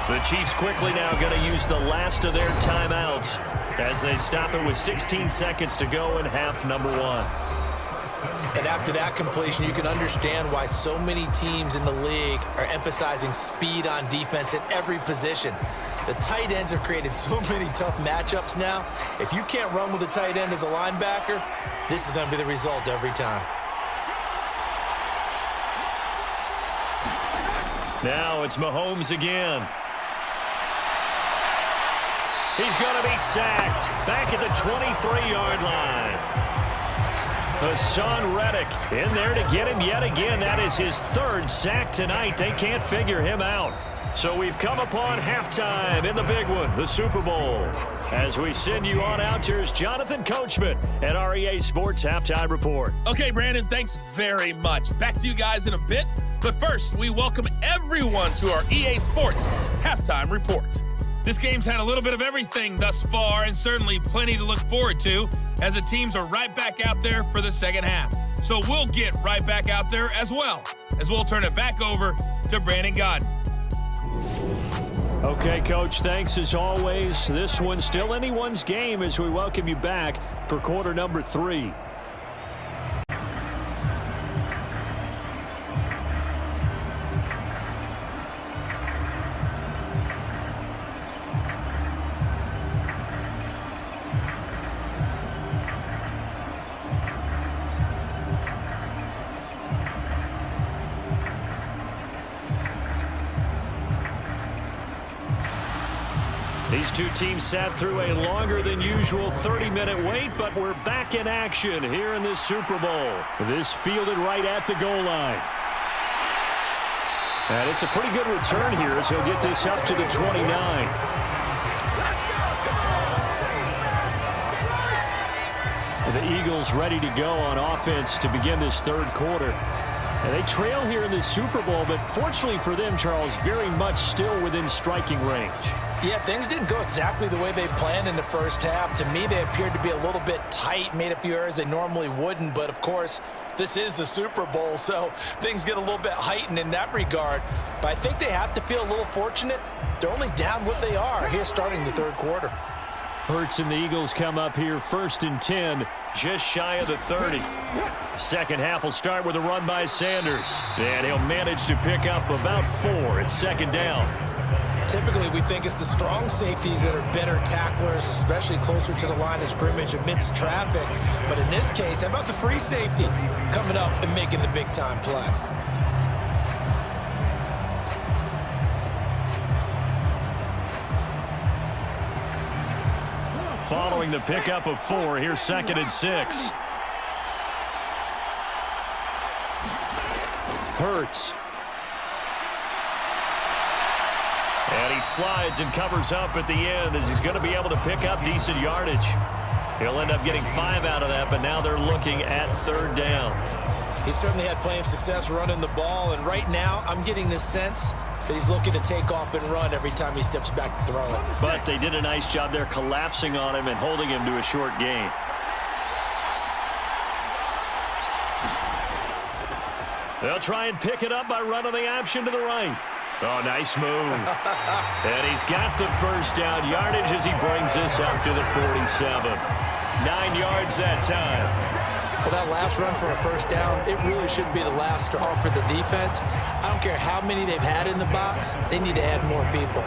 The Chiefs quickly now going to use the last of their timeouts as they stop it with 16 seconds to go in half number 1. And after that completion, you can understand why so many teams in the league are emphasizing speed on defense at every position. The tight ends have created so many tough matchups now. If you can't run with a tight end as a linebacker, this is going to be the result every time. Now it's Mahomes again. He's going to be sacked back at the 23-yard line. Hassan Reddick in there to get him yet again. That is his third sack tonight. They can't figure him out. So we've come upon halftime in the big one, the Super Bowl. As we send you on out, here's Jonathan Coachman at our EA Sports Halftime Report. Okay, Brandon, thanks very much. Back to you guys in a bit. But first, we welcome everyone to our EA Sports Halftime Report. This game's had a little bit of everything thus far, and certainly plenty to look forward to, as the teams are right back out there for the second half. So we'll get right back out there as well, as we'll turn it back over to Brandon Godden. Okay, Coach, thanks as always. This one's still anyone's game as we welcome you back for quarter number 3. These two teams sat through a longer than usual 30-minute wait, but we're back in action here in this Super Bowl. This fielded right at the goal line. And it's a pretty good return here as he'll get this up to the 29. The Eagles ready to go on offense to begin this third quarter. And they trail here in this Super Bowl, but fortunately for them, Charles, very much still within striking range. Yeah, things didn't go exactly the way they planned in the first half. To me, they appeared to be a little bit tight, made a few errors they normally wouldn't. But, of course, this is the Super Bowl, so things get a little bit heightened in that regard. But I think they have to feel a little fortunate. They're only down what they are here starting the third quarter. Hurts and the Eagles come up here 1st and 10, just shy of the 30. Second half will start with a run by Sanders. And he'll manage to pick up about 4 at second down. Typically, we think it's the strong safeties that are better tacklers, especially closer to the line of scrimmage amidst traffic. But in this case, how about the free safety coming up and making the big-time play? Following the pickup of 4, here's 2nd and 6. Hurts. And he slides and covers up at the end as he's going to be able to pick up decent yardage. He'll end up getting 5 out of that, but now they're looking at 3rd down. He certainly had plenty of success running the ball, and right now I'm getting this sense that he's looking to take off and run every time he steps back to throw it. But they did a nice job there collapsing on him and holding him to a short gain. They'll try and pick it up by running the option to the right. Oh, nice move. And he's got the first down yardage as he brings this up to the 47. 9 yards that time. Well, that last run for a first down, it really shouldn't be the last straw for the defense. I don't care how many they've had in the box. They need to add more people.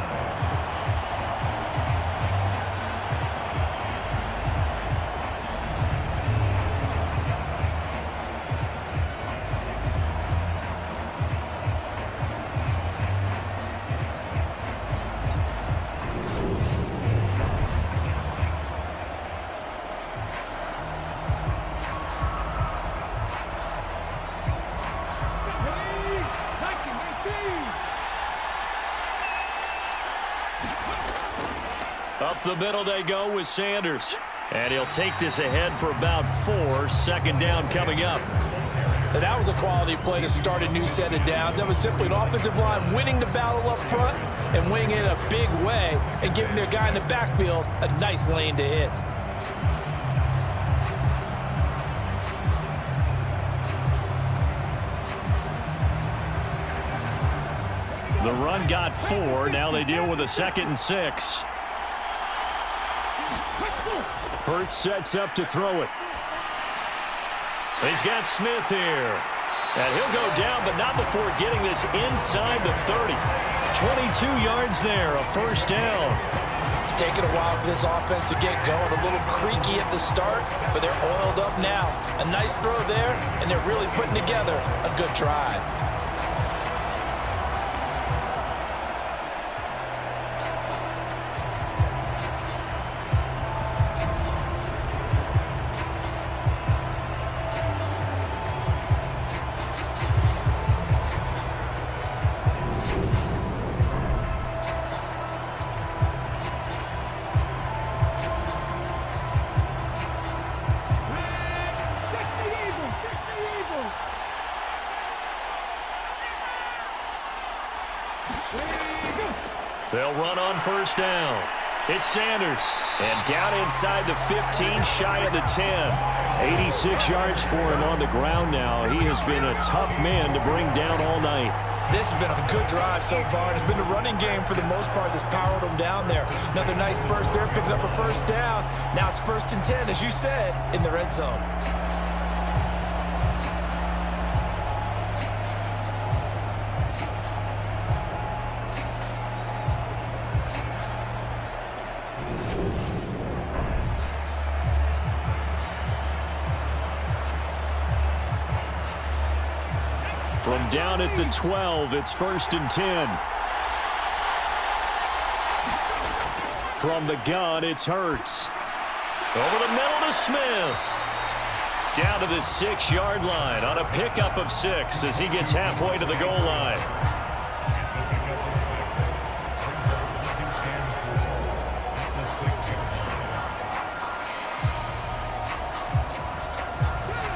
Up the middle they go with Sanders. And he'll take this ahead for about 4. 2nd down coming up. And that was a quality play to start a new set of downs. That was simply an offensive line winning the battle up front and winning it in a big way and giving their guy in the backfield a nice lane to hit. The run got 4. Now they deal with a 2nd and 6. Hurts sets up to throw it. He's got Smith here. And he'll go down, but not before getting this inside the 30. 22 yards there, a first down. It's taken a while for this offense to get going. A little creaky at the start, but they're oiled up now. A nice throw there, and they're really putting together a good drive. They'll run on first down. It's Sanders. And down inside the 15, shy of the 10. 86 yards for him on the ground now. He has been a tough man to bring down all night. This has been a good drive so far. It's been the running game for the most part that's powered them down there. Another nice burst there, picking up a first down. Now it's 1st and 10, as you said, in the red zone. From down at the 12, it's 1st and 10. From the gun, it's Hurts. Over the middle to Smith. Down to the 6-yard line on a pickup of 6 as he gets halfway to the goal line.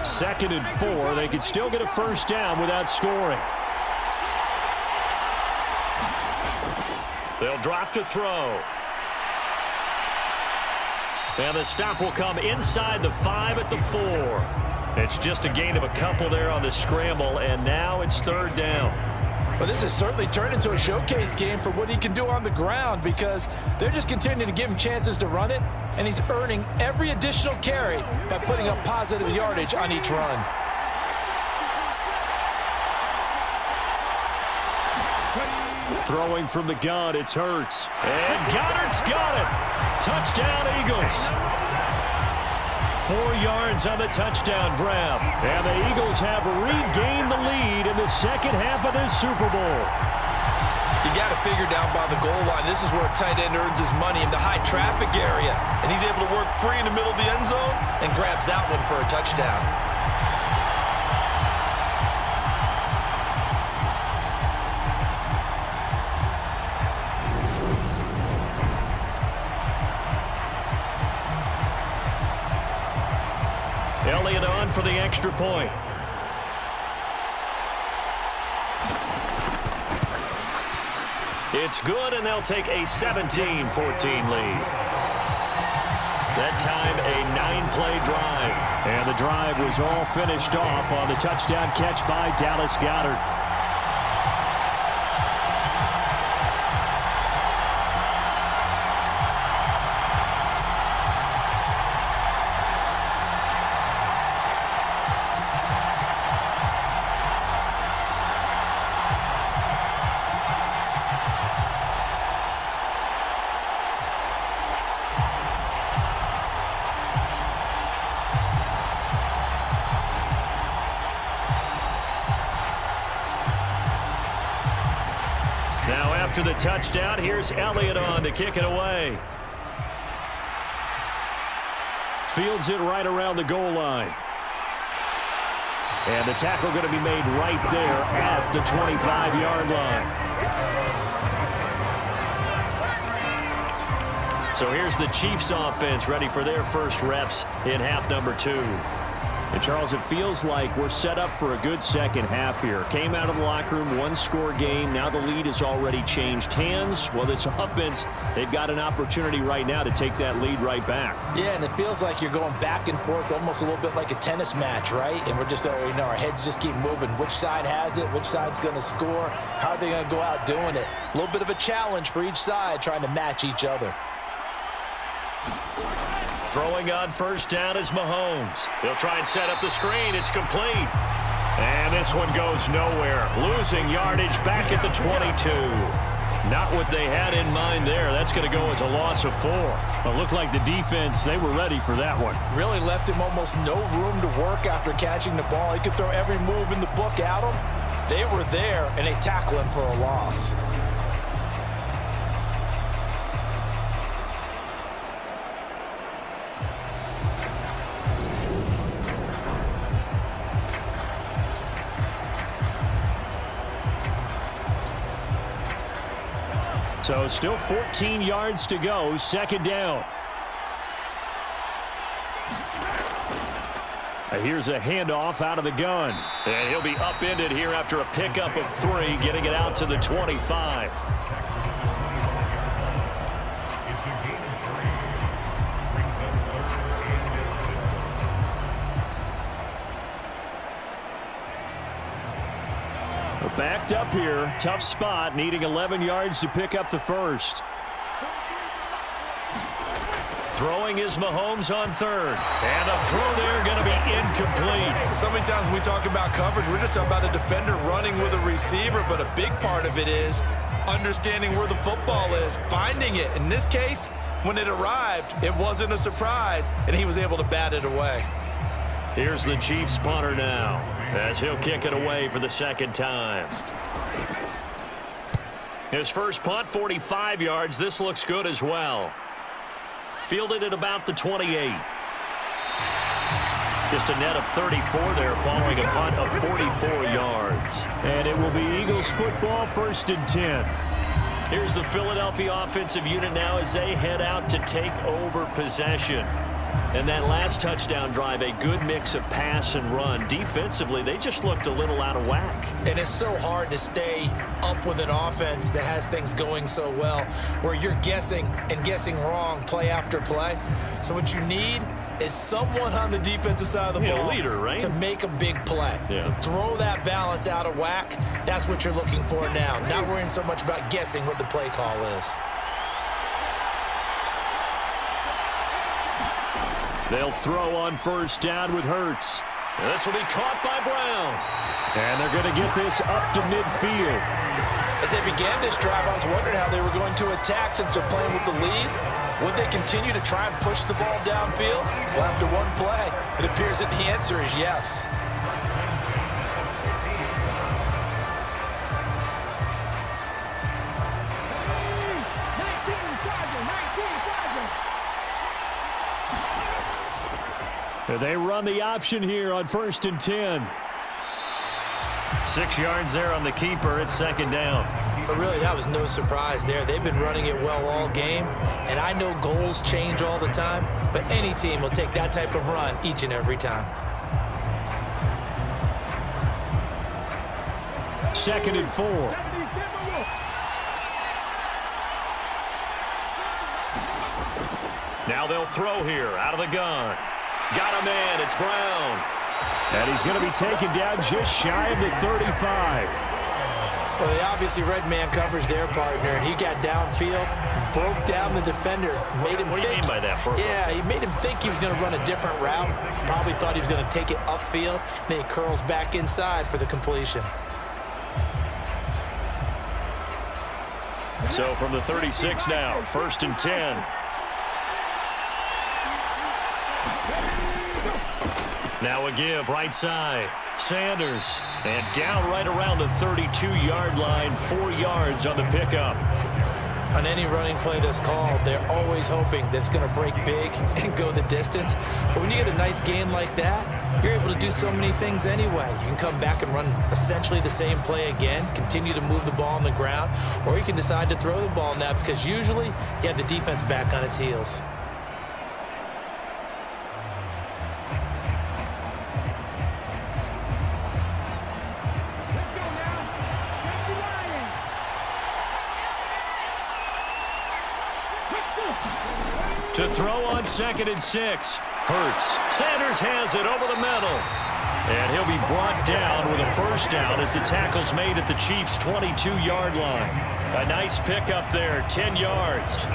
Second and 4. They could still get a first down without scoring. They'll drop to throw. And the stop will come inside the 5 at the 4. It's just a gain of a couple there on the scramble, and now it's 3rd down. Well, this has certainly turned into a showcase game for what he can do on the ground, because they're just continuing to give him chances to run it, and he's earning every additional carry by putting up positive yardage on each run. Throwing from the gun, it's Hurts. And Goddard's got it. Touchdown, Eagles. 4 yards on the touchdown grab. And the Eagles have regained the lead in the second half of this Super Bowl. You got to figure down by the goal line. This is where a tight end earns his money, in the high traffic area. And he's able to work free in the middle of the end zone and grabs that one for a touchdown. Elliott on for the extra point. It's good, and they'll take a 17-14 lead. That time, a 9-play drive. And the drive was all finished off on the touchdown catch by Dallas Goedert. After the touchdown, here's Elliott on to kick it away. Fields it right around the goal line. And the tackle going to be made right there at the 25-yard line. So here's the Chiefs offense ready for their first reps in half number 2. And, Charles, it feels like we're set up for a good second half here. Came out of the locker room, 1-score game. Now the lead has already changed hands. Well, this offense, they've got an opportunity right now to take that lead right back. Yeah, and it feels like you're going back and forth, almost a little bit like a tennis match, right? And we're just, our heads just keep moving. Which side has it? Which side's going to score? How are they going to go out doing it? A little bit of a challenge for each side, trying to match each other. Throwing on first down is Mahomes. They'll try and set up the screen. It's complete. And this one goes nowhere. Losing yardage back at the 22. Not what they had in mind there. That's going to go as a loss of 4. It looked like the defense, they were ready for that one. Really left him almost no room to work after catching the ball. He could throw every move in the book at him. They were there, and they tackle him for a loss. So still 14 yards to go, second down. Here's a handoff out of the gun. And he'll be upended here after a pickup of 3, getting it out to the 25. Backed up here, tough spot, needing 11 yards to pick up the first. Throwing is Mahomes on 3rd. And the throw there going to be incomplete. So many times when we talk about coverage, we're just about a defender running with a receiver, but a big part of it is understanding where the football is, finding it. In this case, when it arrived, it wasn't a surprise, and he was able to bat it away. Here's the Chiefs punter now, as he'll kick it away for the second time. His first punt, 45 yards. This looks good as well. Fielded at about the 28. Just a net of 34 there following a punt of 44 yards. And it will be Eagles football, 1st and 10. Here's the Philadelphia offensive unit now as they head out to take over possession. And that last touchdown drive, a good mix of pass and run. Defensively, they just looked a little out of whack. And it's so hard to stay up with an offense that has things going so well, where you're guessing and guessing wrong play after play. So what you need is someone on the defensive side of the ball, a leader, right? To make a big play. Yeah. Throw that balance out of whack. That's what you're looking for now. Not worrying so much about guessing what the play call is. They'll throw on 1st down with Hurts. This will be caught by Brown. And they're going to get this up to midfield. As they began this drive, I was wondering how they were going to attack since they're playing with the lead. Would they continue to try and push the ball downfield? Well, after one play, it appears that the answer is yes. They run the option here on 1st and 10. 6 yards there on the keeper. It's 2nd down. But really, that was no surprise there. They've been running it well all game. And I know goals change all the time, but any team will take that type of run each and every time. 2nd and 4. Now they'll throw here out of the gun. Got a man. It's Brown. And he's going to be taken down just shy of the 35. Well, they obviously read man coverage their partner, and he got downfield, broke down the defender, made him What do you mean by that, Burke? Yeah, he made him think he was going to run a different route. Probably thought he was going to take it upfield. Then he curls back inside for the completion. So from the 36 now, 1st and 10. Now a give right side. Sanders. And down right around the 32-yard line, 4 yards on the pickup. On any running play that's called, they're always hoping that it's going to break big and go the distance. But when you get a nice gain like that, you're able to do so many things anyway. You can come back and run essentially the same play again, continue to move the ball on the ground, or you can decide to throw the ball now because usually you have the defense back on its heels. To throw on 2nd and 6. Hurts. Sanders has it over the middle. And he'll be brought down with a 1st down as the tackle's made at the Chiefs' 22-yard line. A nice pickup there, 10 yards.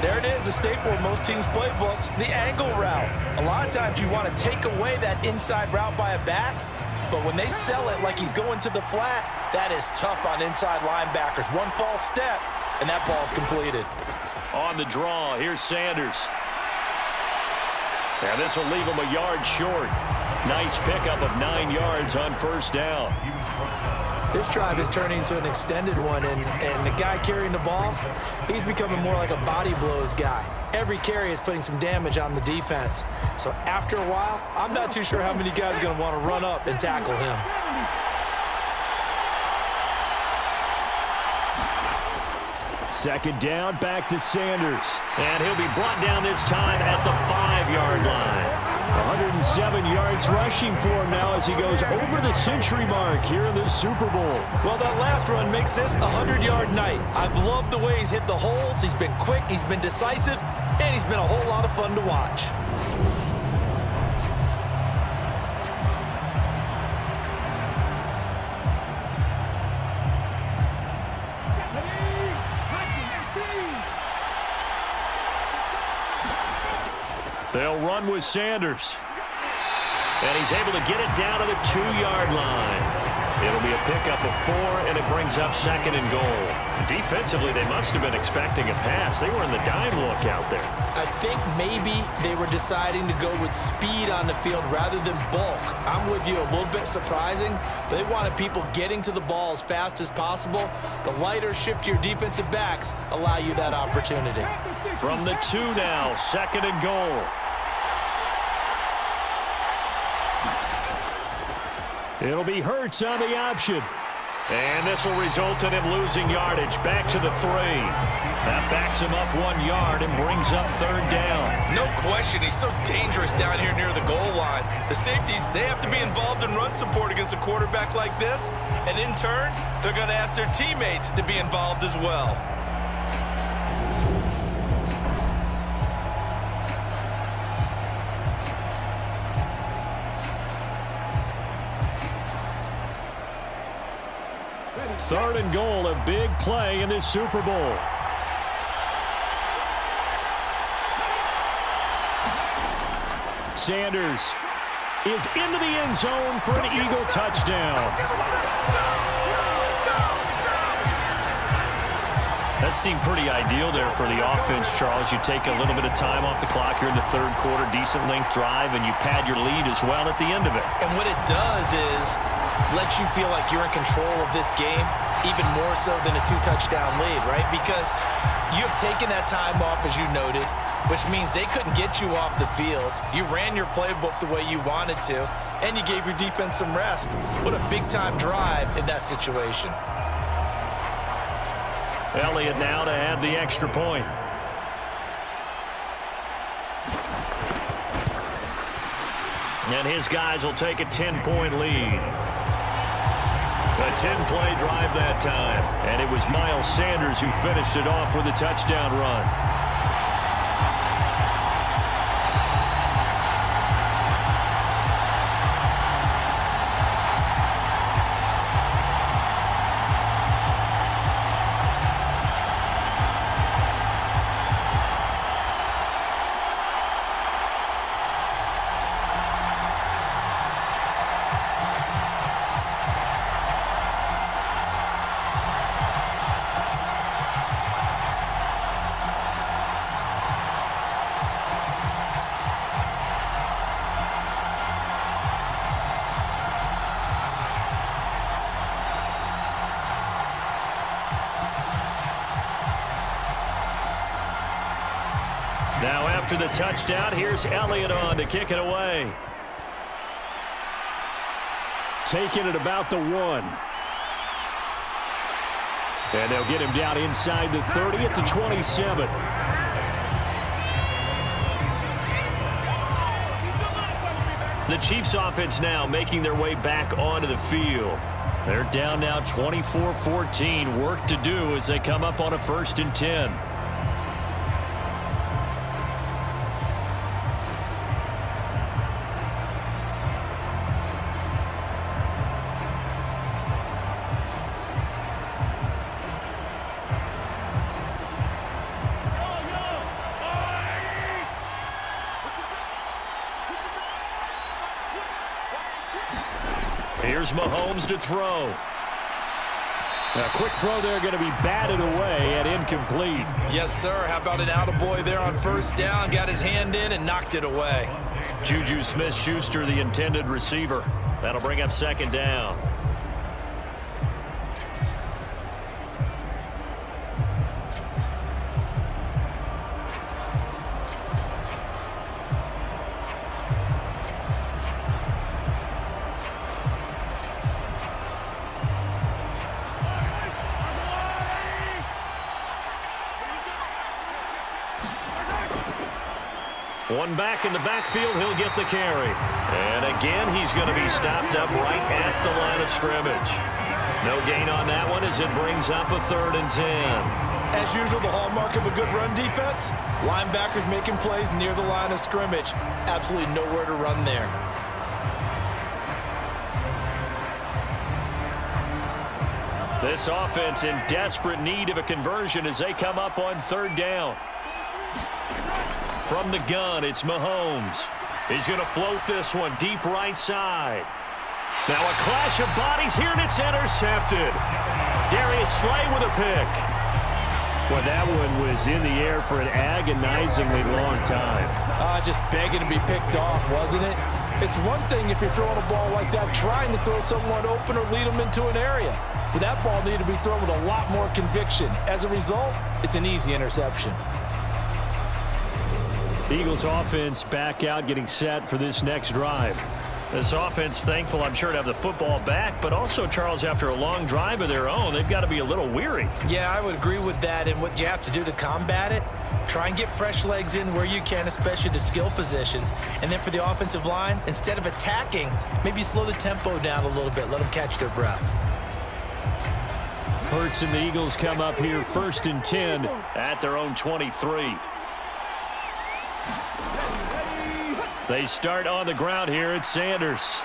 There it is, a staple of most teams' playbooks, the angle route. A lot of times you want to take away that inside route by a back, but when they sell it like he's going to the flat, that is tough on inside linebackers. One false step, and that ball's completed. On the draw, here's Sanders. And this will leave him a yard short. Nice pickup of 9 yards on first down. This drive is turning into an extended one, and the guy carrying the ball, he's becoming more like a body blows guy. Every carry is putting some damage on the defense. So after a while, I'm not too sure how many guys are going to want to run up and tackle him. Second down, back to Sanders. And he'll be brought down this time at the 5-yard line. 107 yards rushing for him now as he goes over the century mark here in the Super Bowl. Well, that last run makes this a 100-yard night. I've loved the way he's hit the holes. He's been quick, he's been decisive, and he's been a whole lot of fun to watch. They'll run with Sanders. And he's able to get it down to the 2-yard line. It'll be a pickup of 4, and it brings up 2nd and goal. Defensively, they must have been expecting a pass. They were in the dime look out there. I think maybe they were deciding to go with speed on the field rather than bulk. I'm with you, a little bit surprising, but they wanted people getting to the ball as fast as possible. The lighter, shiftier defensive backs allow you that opportunity. From the 2 now, 2nd and goal. It'll be Hurts on the option. And this will result in him losing yardage back to the 3. That backs him up 1 yard and brings up 3rd down. No question, he's so dangerous down here near the goal line. The safeties, they have to be involved in run support against a quarterback like this. And in turn, they're going to ask their teammates to be involved as well. Third and goal, a big play in this Super Bowl. Sanders is into the end zone for an Eagle touchdown. That seemed pretty ideal there for the offense, Charles. You take a little bit of time off the clock here in the 3rd quarter, decent length drive, and you pad your lead as well at the end of it. And what it does is let you feel like you're in control of this game, even more so than a 2-touchdown lead, right? Because you have taken that time off, as you noted, which means they couldn't get you off the field. You ran your playbook the way you wanted to, and you gave your defense some rest. What a big-time drive in that situation. Elliott now to add the extra point. And his guys will take a 10-point lead. A 10-play drive that time. And it was Miles Sanders who finished it off with a touchdown run. Now after the touchdown, here's Elliott on to kick it away. Taking it about the 1. And they'll get him down inside the 30 at the 27. The Chiefs offense now making their way back onto the field. They're down now 24-14. Work to do as they come up on a 1st and 10. Here's Mahomes to throw. A quick throw there going to be batted away and incomplete. Yes, sir. How about an attaboy there on first down? Got his hand in and knocked it away. Juju Smith-Schuster, the intended receiver. That'll bring up second down. One back in the backfield, he'll get the carry. And again, he's going to be stopped up right at the line of scrimmage. No gain on that one as it brings up a 3rd and 10. As usual, the hallmark of a good run defense, linebackers making plays near the line of scrimmage. Absolutely nowhere to run there. This offense in desperate need of a conversion as they come up on 3rd down. From the gun, it's Mahomes. He's going to float this one deep right side. Now a clash of bodies here, and it's intercepted. Darius Slay with a pick. Well, that one was in the air for an agonizingly long time. Just begging to be picked off, wasn't it? It's one thing if you're throwing a ball like that, trying to throw someone open or lead them into an area. But that ball needed to be thrown with a lot more conviction. As a result, it's an easy interception. The Eagles offense back out, getting set for this next drive. This offense thankful, I'm sure, to have the football back, but also, Charles, after a long drive of their own, they've got to be a little weary. Yeah, I would agree with that, and what you have to do to combat it, try and get fresh legs in where you can, especially to skill positions. And then for the offensive line, instead of attacking, maybe slow the tempo down a little bit, let them catch their breath. Hurts and the Eagles come up here 1st and 10 at their own 23. They start on the ground here. It's Sanders.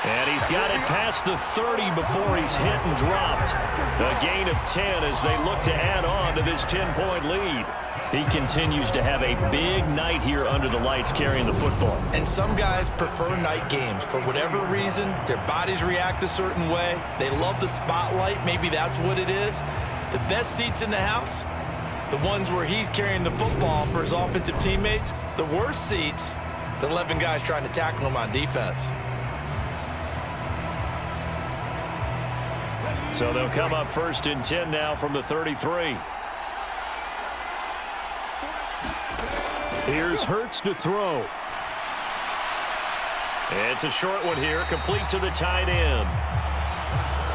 And he's got it past the 30 before he's hit and dropped. A gain of 10 as they look to add on to this 10-point lead. He continues to have a big night here under the lights carrying the football. And some guys prefer night games. For whatever reason, their bodies react a certain way. They love the spotlight. Maybe that's what it is. The best seats in the house, the ones where he's carrying the football for his offensive teammates. The worst seats, the 11 guys trying to tackle him on defense. So they'll come up 1st and 10 now from the 33. Here's Hurts to throw. It's a short one here, complete to the tight end.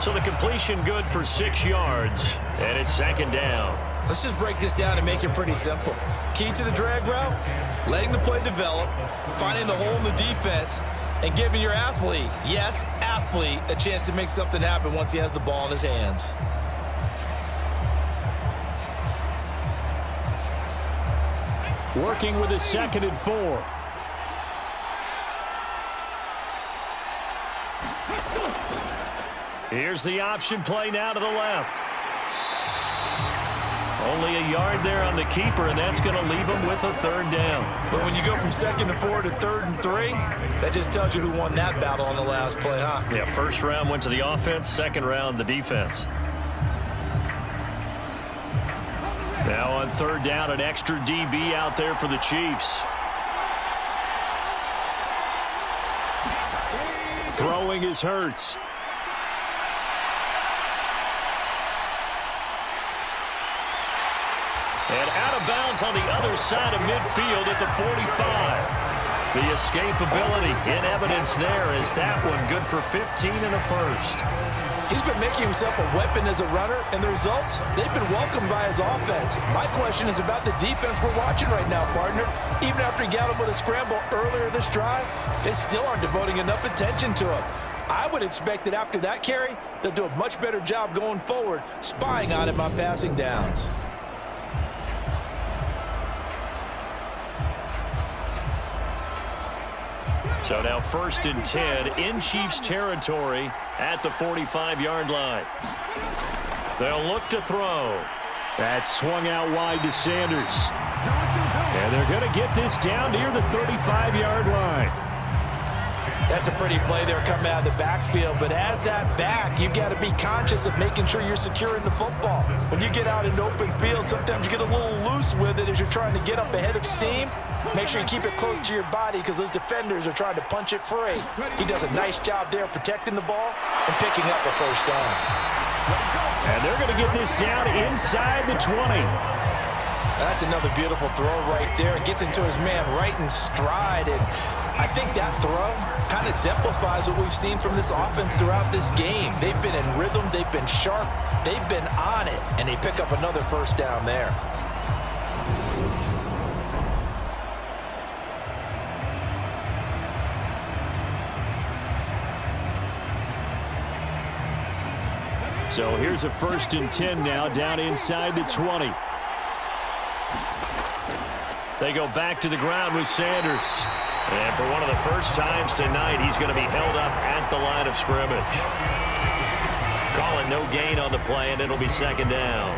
So the completion good for 6 yards, and it's 2nd down. Let's just break this down and make it pretty simple. Key to the drag route, letting the play develop, finding the hole in the defense, and giving your athlete, yes, athlete, a chance to make something happen once he has the ball in his hands. Working with a 2nd and 4. Here's the option play now to the left. Only a yard there on the keeper, and that's going to leave him with a 3rd down. But when you go from 2nd and 4 to 3rd and 3, that just tells you who won that battle on the last play, huh? Yeah, 1st round went to the offense, 2nd round the defense. Now on 3rd down, an extra DB out there for the Chiefs. Throwing is Hurts. And out of bounds on the other side of midfield at the 45. The escapability in evidence there as that one good for 15 and a 1st. He's been making himself a weapon as a runner, and the results, they've been welcomed by his offense. My question is about the defense we're watching right now, partner. Even after he got him with a scramble earlier this drive, they still aren't devoting enough attention to him. I would expect that after that carry, they'll do a much better job going forward, spying on him on passing downs. So now 1st and 10 in Chiefs territory at the 45-yard line. They'll look to throw. That swung out wide to Sanders. And they're going to get this down near the 35-yard line. That's a pretty play there coming out of the backfield, but as that back, you've got to be conscious of making sure you're securing the football. When you get out in open field, sometimes you get a little loose with it as you're trying to get up ahead of steam. Make sure you keep it close to your body because those defenders are trying to punch it free. He does a nice job there protecting the ball and picking up a first down. And they're going to get this down inside the 20. That's another beautiful throw right there. It gets into his man right in stride, and I think that throw kind of exemplifies what we've seen from this offense throughout this game. They've been in rhythm, they've been sharp, they've been on it, and they pick up another first down there. So here's a 1st and 10 now, down inside the 20. They go back to the ground with Sanders. And for one of the first times tonight, he's going to be held up at the line of scrimmage. Calling no gain on the play, and it'll be 2nd down.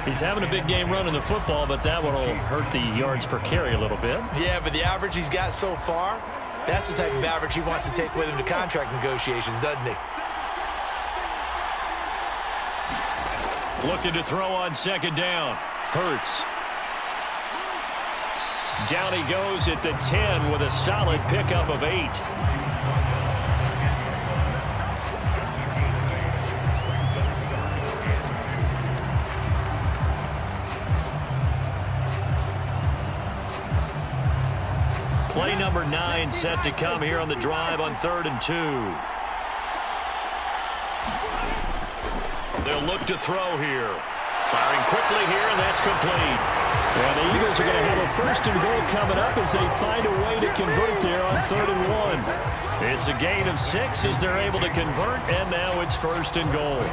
He's having a big game running the football, but that one will hurt the yards per carry a little bit. Yeah, but the average he's got so far, that's the type of average he wants to take with him to contract negotiations, doesn't he? Looking to throw on 2nd down. Hurts. Down he goes at the 10 with a solid pickup of 8. Play number 9 set to come here on the drive on 3rd and 2. They'll look to throw here. Firing quickly here, and that's complete. And the Eagles are going to have a 1st and goal coming up as they find a way to convert there on 3rd and 1. It's a gain of 6 as they're able to convert, and now it's 1st and goal.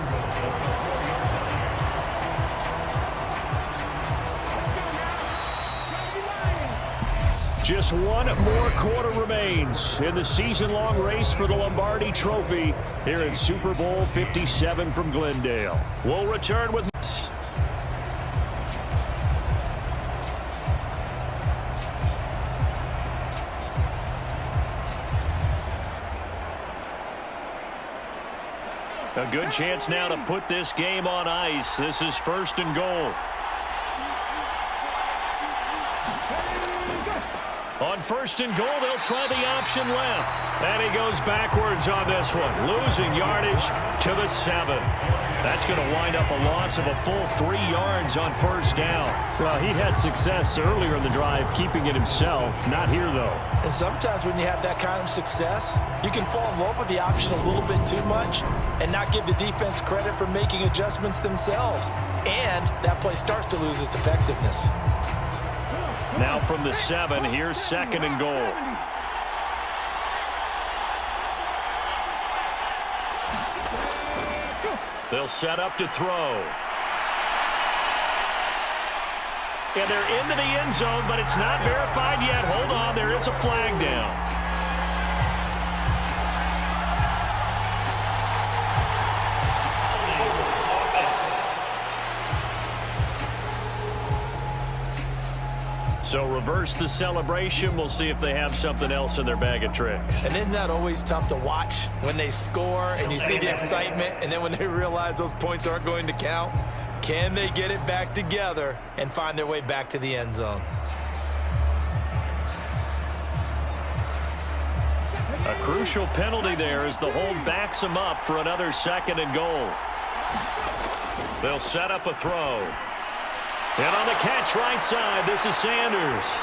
Just one more quarter remains in the season-long race for the Lombardi Trophy here at Super Bowl 57 from Glendale. We'll return with a good chance now to put this game on ice. This is 1st and goal. On 1st and goal, they'll try the option left. And he goes backwards on this one, losing yardage to the 7. That's going to wind up a loss of a full 3 yards on 1st down. Well, he had success earlier in the drive, keeping it himself. Not here, though. And sometimes when you have that kind of success, you can fall in love with the option a little bit too much and not give the defense credit for making adjustments themselves. And that play starts to lose its effectiveness. Now from the 7, here's 2nd and goal. They'll set up to throw. And they're into the end zone, but it's not verified yet. Hold on, there is a flag down. So reverse the celebration. We'll see if they have something else in their bag of tricks. And isn't that always tough to watch when they score and you see the excitement, and then when they realize those points aren't going to count? Can they get it back together and find their way back to the end zone? A crucial penalty there as the hold backs them up for another 2nd and goal. They'll set up a throw. And on the catch right side, this is Sanders.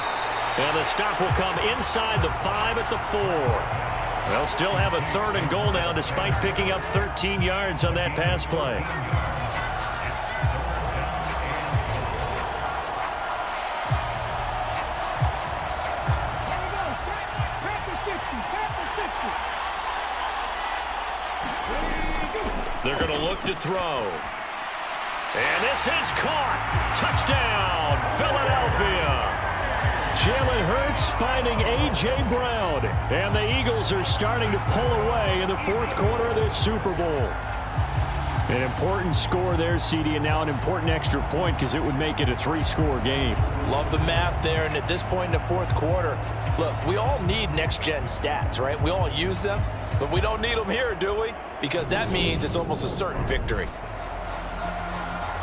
And the stop will come inside the 5 at the 4. They'll still have a 3rd and goal now despite picking up 13 yards on that pass play. They're going to look to throw. And this is caught. Touchdown, Philadelphia. Jalen Hurts finding A.J. Brown. And the Eagles are starting to pull away in the 4th quarter of this Super Bowl. An important score there, CD, and now an important extra point because it would make it a 3-score game. Love the math there, and at this point in the fourth quarter, look, we all need next-gen stats, right? We all use them, but we don't need them here, do we? Because that means it's almost a certain victory.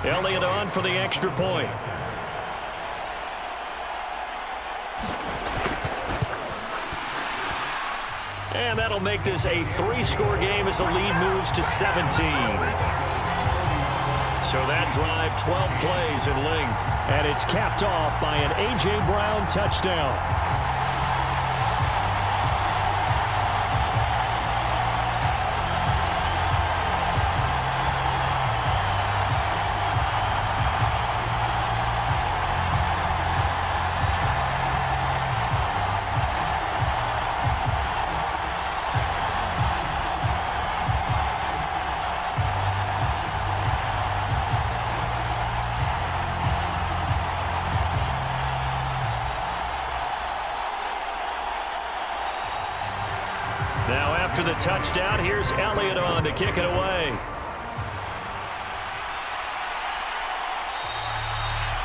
Elliott on for the extra point. And that'll make this a 3-score game as the lead moves to 17. So that drive, 12 plays in length. And it's capped off by an A.J. Brown touchdown. Now after the touchdown, here's Elliott on to kick it away.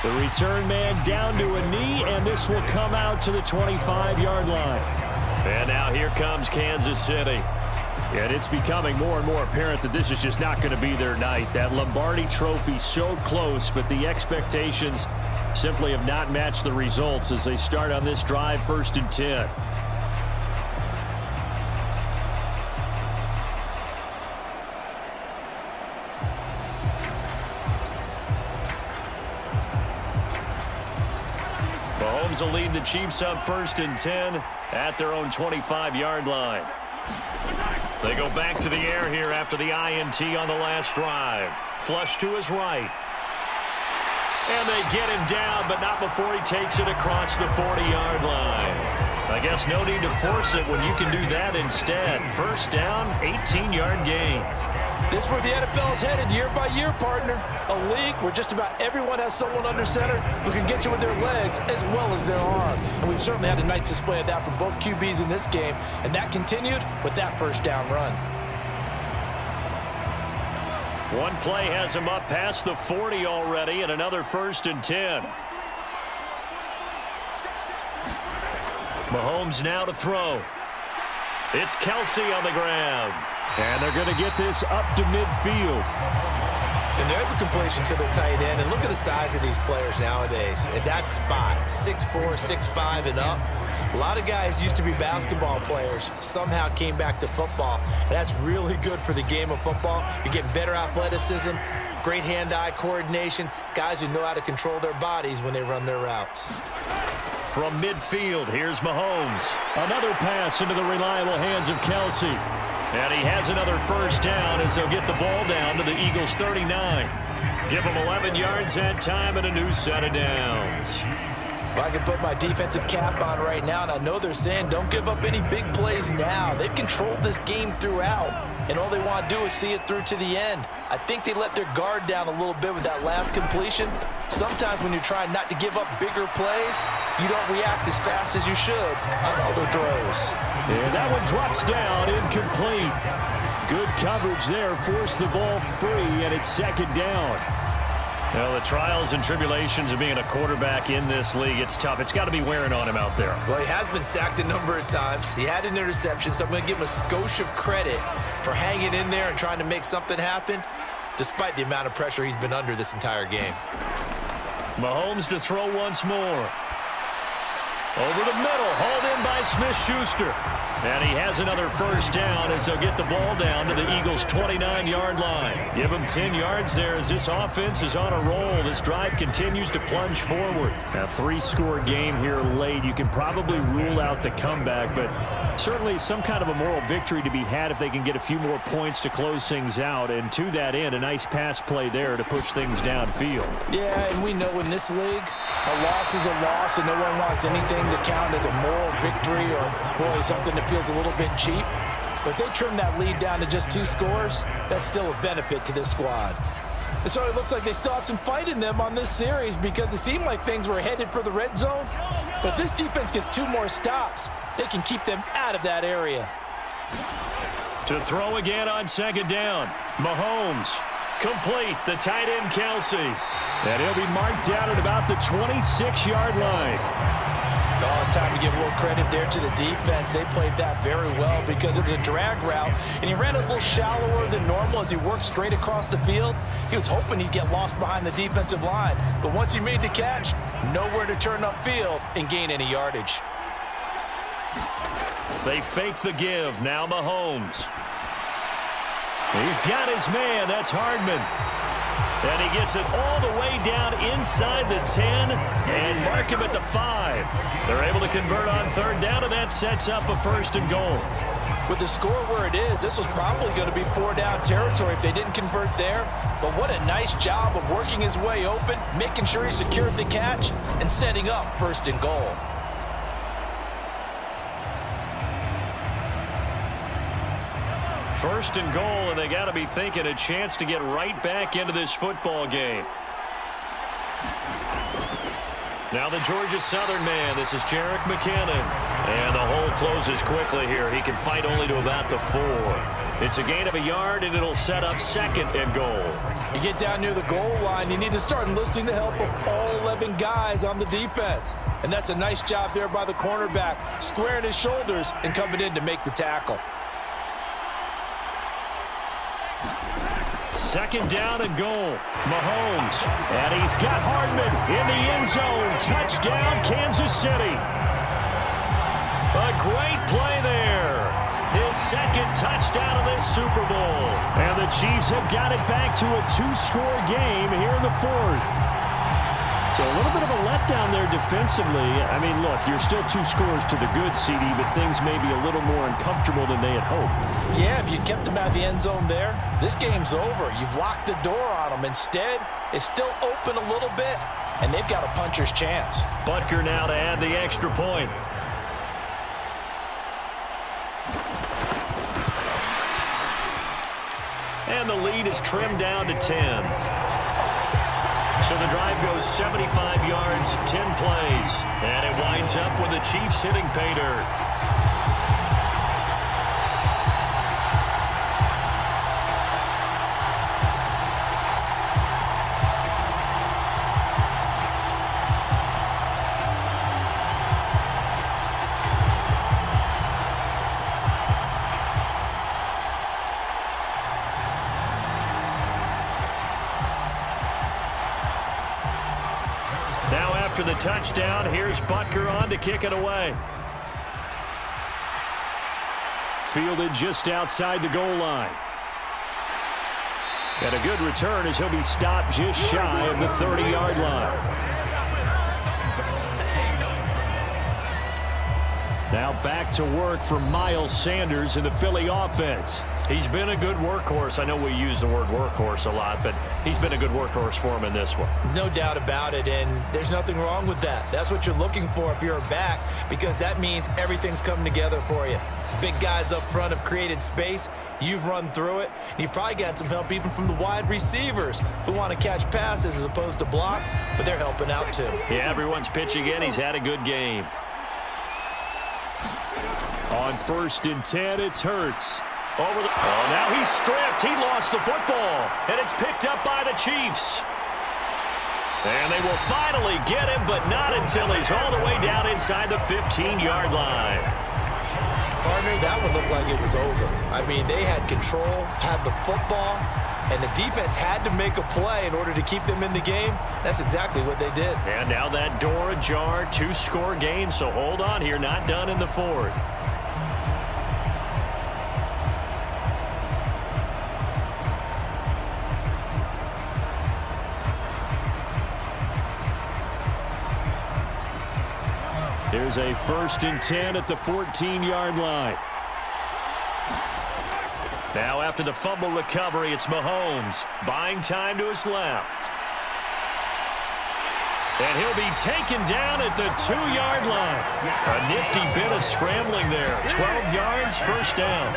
The return man down to a knee, and this will come out to the 25-yard line. And now here comes Kansas City. And it's becoming more and more apparent that this is just not going to be their night. That Lombardi trophy so close, but the expectations simply have not matched the results as they start on this drive, 1st and 10. Mahomes will lead the Chiefs up 1st and 10 at their own 25-yard line. They go back to the air here after the INT on the last drive. Flush to his right. And they get him down, but not before he takes it across the 40-yard line. I guess no need to force it when you can do that instead. 1st down, 18-yard gain. This is where the NFL is headed year by year, partner. A league where just about everyone has someone under center who can get you with their legs as well as their arm. And we've certainly had a nice display of that from both QBs in this game, and that continued with that 1st down run. One play has him up past the 40 already, and another 1st and 10. Mahomes now to throw. It's Kelsey on the grab. And they're going to get this up to midfield. And there's a completion to the tight end. And look at the size of these players nowadays. At that spot, 6'4", 6'5", and up. A lot of guys used to be basketball players, somehow came back to football. And that's really good for the game of football. You're getting better athleticism, great hand-eye coordination, guys who know how to control their bodies when they run their routes. From midfield, here's Mahomes. Another pass into the reliable hands of Kelsey. And he has another 1st down as they'll get the ball down to the Eagles' 39. Give them 11 yards that time and a new set of downs. Well, I can put my defensive cap on right now, and I know they're saying don't give up any big plays now. They've controlled this game throughout, and all they want to do is see it through to the end. I think they let their guard down a little bit with that last completion. Sometimes when you're trying not to give up bigger plays, you don't react as fast as you should on other throws. And that one drops down, incomplete. Good coverage there, forced the ball free, and it's 2nd down. Well, the trials and tribulations of being a quarterback in this league, it's tough. It's got to be wearing on him out there. Well, he has been sacked a number of times. He had an interception, so I'm going to give him a skosh of credit for hanging in there and trying to make something happen, despite the amount of pressure he's been under this entire game. Mahomes to throw once more. Over the middle, hauled in by Smith-Schuster. And he has another 1st down as they'll get the ball down to the Eagles' 29-yard line. Give them 10 yards there as this offense is on a roll. This drive continues to plunge forward. A 3-score game here late. You can probably rule out the comeback, but certainly some kind of a moral victory to be had if they can get a few more points to close things out. And to that end, a nice pass play there to push things downfield. Yeah, and we know in this league, a loss is a loss, and no one wants anything to count as a moral victory or, boy, something that feels a little bit cheap. But if they trim that lead down to just 2 scores, that's still a benefit to this squad. And so it looks like they still have some fight in them on this series because it seemed like things were headed for the red zone. But this defense gets 2 more stops. They can keep them out of that area. To throw again on 2nd down, Mahomes. Complete, the tight end, Kelsey. And he'll be marked down at about the 26-yard line. Oh, it's time to give a little credit there to the defense. They played that very well because it was a drag route, and he ran a little shallower than normal as he worked straight across the field. He was hoping he'd get lost behind the defensive line, but once he made the catch, nowhere to turn upfield and gain any yardage. They fake the give. Now Mahomes. He's got his man. That's Hardman. And he gets it all the way down inside the 10 and mark him at the 5. They're able to convert on third down, and that sets up a 1st and goal. With the score where it is, this was probably going to be 4-down territory if they didn't convert there. But what a nice job of working his way open, making sure he secured the catch, and setting up 1st and goal. First and goal, and they got to be thinking a chance to get right back into this football game. Now the Georgia Southern man. This is Jerick McKinnon. And the hole closes quickly here. He can fight only to about the 4. It's a gain of a yard, and it'll set up 2nd and goal. You get down near the goal line, you need to start enlisting the help of all 11 guys on the defense. And that's a nice job there by the cornerback, squaring his shoulders and coming in to make the tackle. 2nd down and goal. Mahomes. And he's got Hardman in the end zone. Touchdown, Kansas City. A great play there. His 2nd touchdown of this Super Bowl. And the Chiefs have got it back to a 2-score game here in the 4th. So a little bit of a letdown there defensively. I mean, look, you're still 2 scores to the good, CD, but things may be a little more uncomfortable than they had hoped. Yeah, if you kept him out of the end zone there, this game's over. You've locked the door on him. Instead, it's still open a little bit, and they've got a puncher's chance. Butker now to add the extra point. And the lead is trimmed down to 10. So the drive goes 75 yards, 10 plays. And it winds up with the Chiefs hitting pay dirt. After the touchdown, here's Butker on to kick it away. Fielded just outside the goal line. And a good return as he'll be stopped just shy of the 30-yard line. Now back to work for Miles Sanders in the Philly offense. He's been a good workhorse. I know we use the word workhorse a lot, but he's been a good workhorse for him in this one. No doubt about it, and there's nothing wrong with that. That's what you're looking for if you're a back, because that means everything's coming together for you. Big guys up front have created space. You've run through it. And you've probably got some help even from the wide receivers who want to catch passes as opposed to block, but they're helping out too. Yeah, everyone's pitching in. He's had a good game. On 1st and 10, it's Hurts. Oh, now he's stripped. He lost the football, and it's picked up by the Chiefs. And they will finally get him, but not until he's all the way down inside the 15-yard line. Partner, that one looked like it was over. I mean, they had control, had the football, and the defense had to make a play in order to keep them in the game. That's exactly what they did. And now that door ajar, 2-score game, so hold on here, not done in the 4th. Here's a 1st and 10 at the 14-yard line. Now after the fumble recovery, it's Mahomes buying time to his left. And he'll be taken down at the 2-yard line. A nifty bit of scrambling there. 12 yards, 1st down.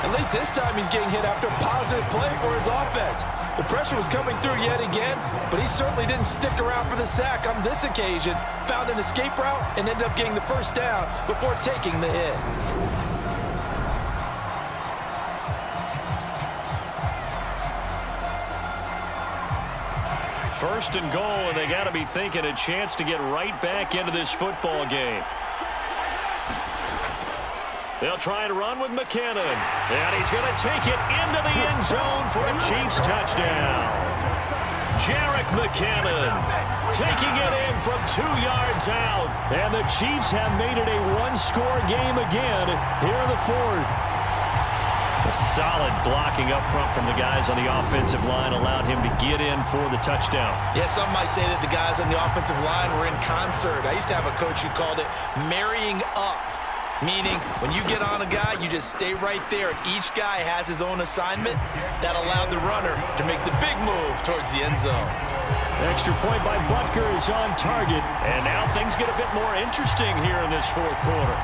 At least this time he's getting hit after a positive play for his offense. The pressure was coming through yet again, but he certainly didn't stick around for the sack on this occasion. Found an escape route and ended up getting the 1st down before taking the hit. First and goal, and they got to be thinking a chance to get right back into this football game. They'll try and run with McKinnon. And he's going to take it into the end zone for a Chiefs touchdown. Jerick McKinnon taking it in from 2 yards out. And the Chiefs have made it a one-score game again here in the fourth. A solid blocking up front from the guys on the offensive line allowed him to get in for the touchdown. Yeah, some might say that the guys on the offensive line were in concert. I used to have a coach who called it marrying up. Meaning, when you get on a guy, you just stay right there. And each guy has his own assignment. That allowed the runner to make the big move towards the end zone. Extra point by Butker is on target. And now things get a bit more interesting here in this fourth quarter.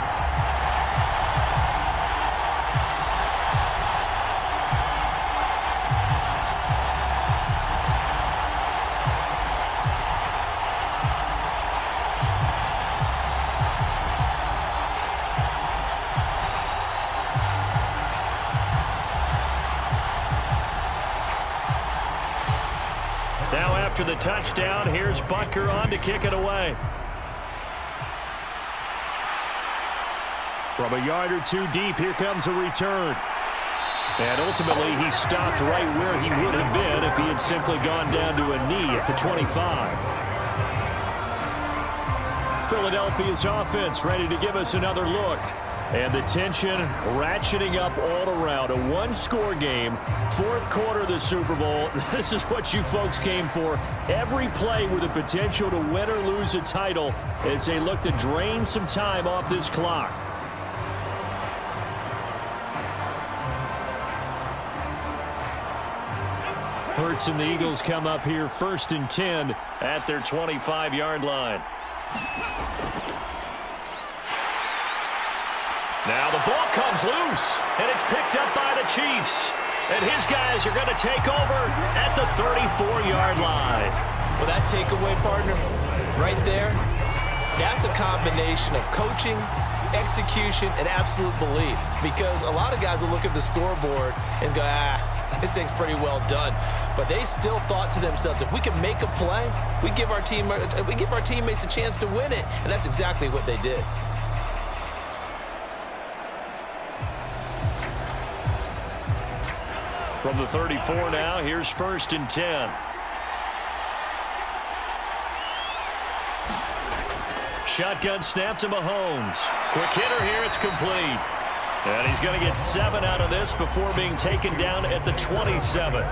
After the touchdown, here's Butker on to kick it away. From a yard or two deep, here comes a return. And ultimately, he stopped right where he would have been if he had simply gone down to a knee at the 25. Philadelphia's offense ready to give us another look. And the tension ratcheting up all around. A one-score game, fourth quarter of the Super Bowl. This is what you folks came for. Every play with the potential to win or lose a title as they look to drain some time off this clock. Hurts and the Eagles come up here 1st and 10 at their 25-yard line. Now the ball comes loose, and it's picked up by the Chiefs. And his guys are going to take over at the 34-yard line. Well, that takeaway, partner, right there, that's a combination of coaching, execution, and absolute belief. Because a lot of guys will look at the scoreboard and go, this thing's pretty well done. But they still thought to themselves, if we can make a play, we give our teammates a chance to win it. And that's exactly what they did. From the 34 now, here's 1st and 10. Shotgun snap to Mahomes. Quick hitter here, it's complete. And he's going to get 7 out of this before being taken down at the 27.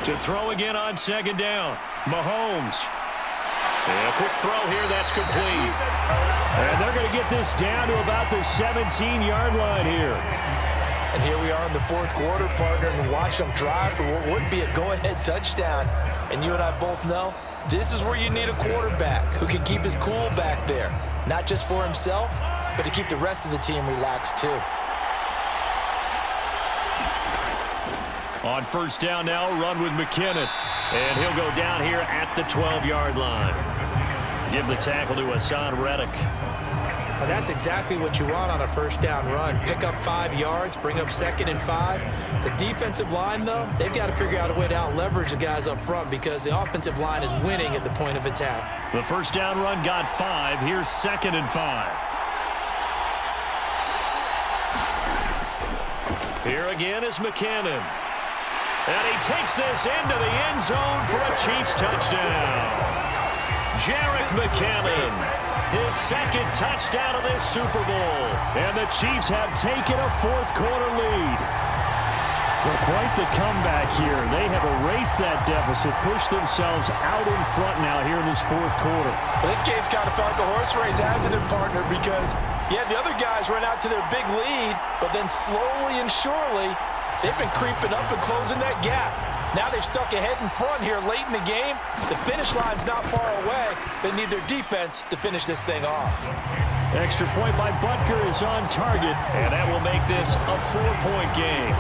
To throw again on 2nd down. Mahomes. And a quick throw here, that's complete. And they're going to get this down to about the 17-yard line here. And here we are in the fourth quarter, partner, and watch them drive for what would be a go-ahead touchdown. And you and I both know this is where you need a quarterback who can keep his cool back there. Not just for himself, but to keep the rest of the team relaxed too. On 1st down now, run with McKinnon. And he'll go down here at the 12-yard line. Give the tackle to Hassan Reddick. And that's exactly what you want on a 1st down run. Pick up 5 yards, bring up 2nd and 5. The defensive line, though, they've got to figure out a way to out-leverage the guys up front because the offensive line is winning at the point of attack. The 1st down run got 5. Here's 2nd and 5. Here again is McKinnon. And he takes this into the end zone for a Chiefs touchdown. Jerick McKinnon, his 2nd touchdown of this Super Bowl. And the Chiefs have taken a fourth quarter lead. Well, quite the comeback here. They have erased that deficit, pushed themselves out in front now here in this fourth quarter. Well, this game's kind of felt like a horse race, hasn't it, partner? Because, yeah, the other guys run out to their big lead, but then slowly and surely, they've been creeping up and closing that gap. Now they've stuck ahead in front here late in the game. The finish line's not far away. They need their defense to finish this thing off. Extra point by Butker is on target, and that will make this a 4-point game.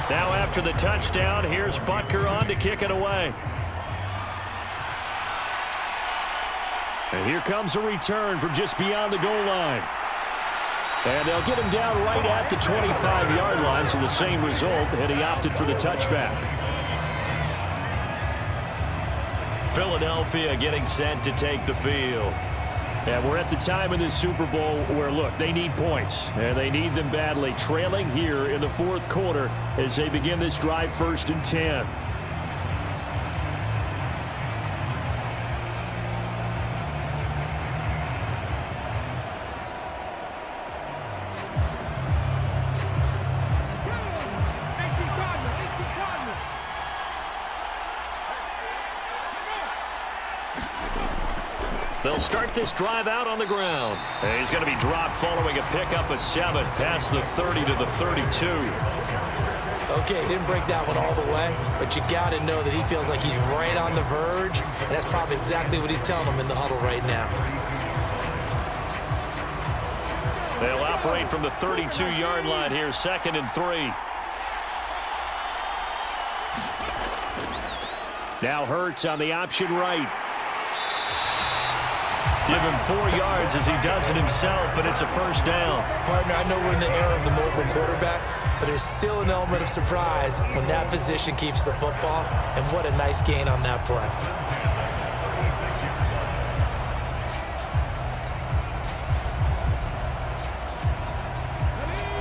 Now after the touchdown, here's Butker on to kick it away. And here comes a return from just beyond the goal line. And they'll get him down right at the 25-yard line, so the same result, and he opted for the touchback. Philadelphia getting set to take the field. And we're at the time in this Super Bowl where, look, they need points, and they need them badly. Trailing here in the fourth quarter as they begin this drive, 1st and 10. They'll start this drive out on the ground. And he's going to be dropped following a pickup of 7 past the 30 to the 32. Okay, he didn't break that one all the way, but you got to know that he feels like he's right on the verge, and that's probably exactly what he's telling them in the huddle right now. They'll operate from the 32-yard line here, 2nd and 3. Now Hurts on the option right. Give him 4 yards as he does it himself, and it's a 1st down. Partner, I know we're in the era of the mobile quarterback, but there's still an element of surprise when that position keeps the football, and what a nice gain on that play.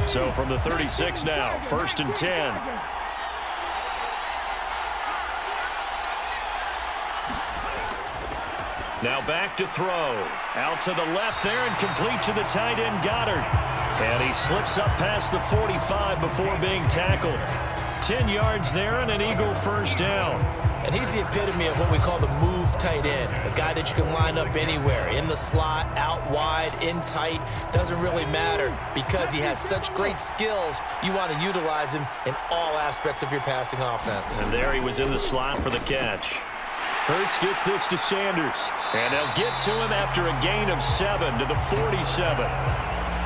So from the 36 now, 1st and 10. Now back to throw. Out to the left there and complete to the tight end Goddard. And he slips up past the 45 before being tackled. 10 yards there and an Eagle 1st down. And he's the epitome of what we call the move tight end. A guy that you can line up anywhere. In the slot, out wide, in tight. Doesn't really matter because he has such great skills. You want to utilize him in all aspects of your passing offense. And there he was in the slot for the catch. Hurts gets this to Sanders. And they'll get to him after a gain of 7 to the 47.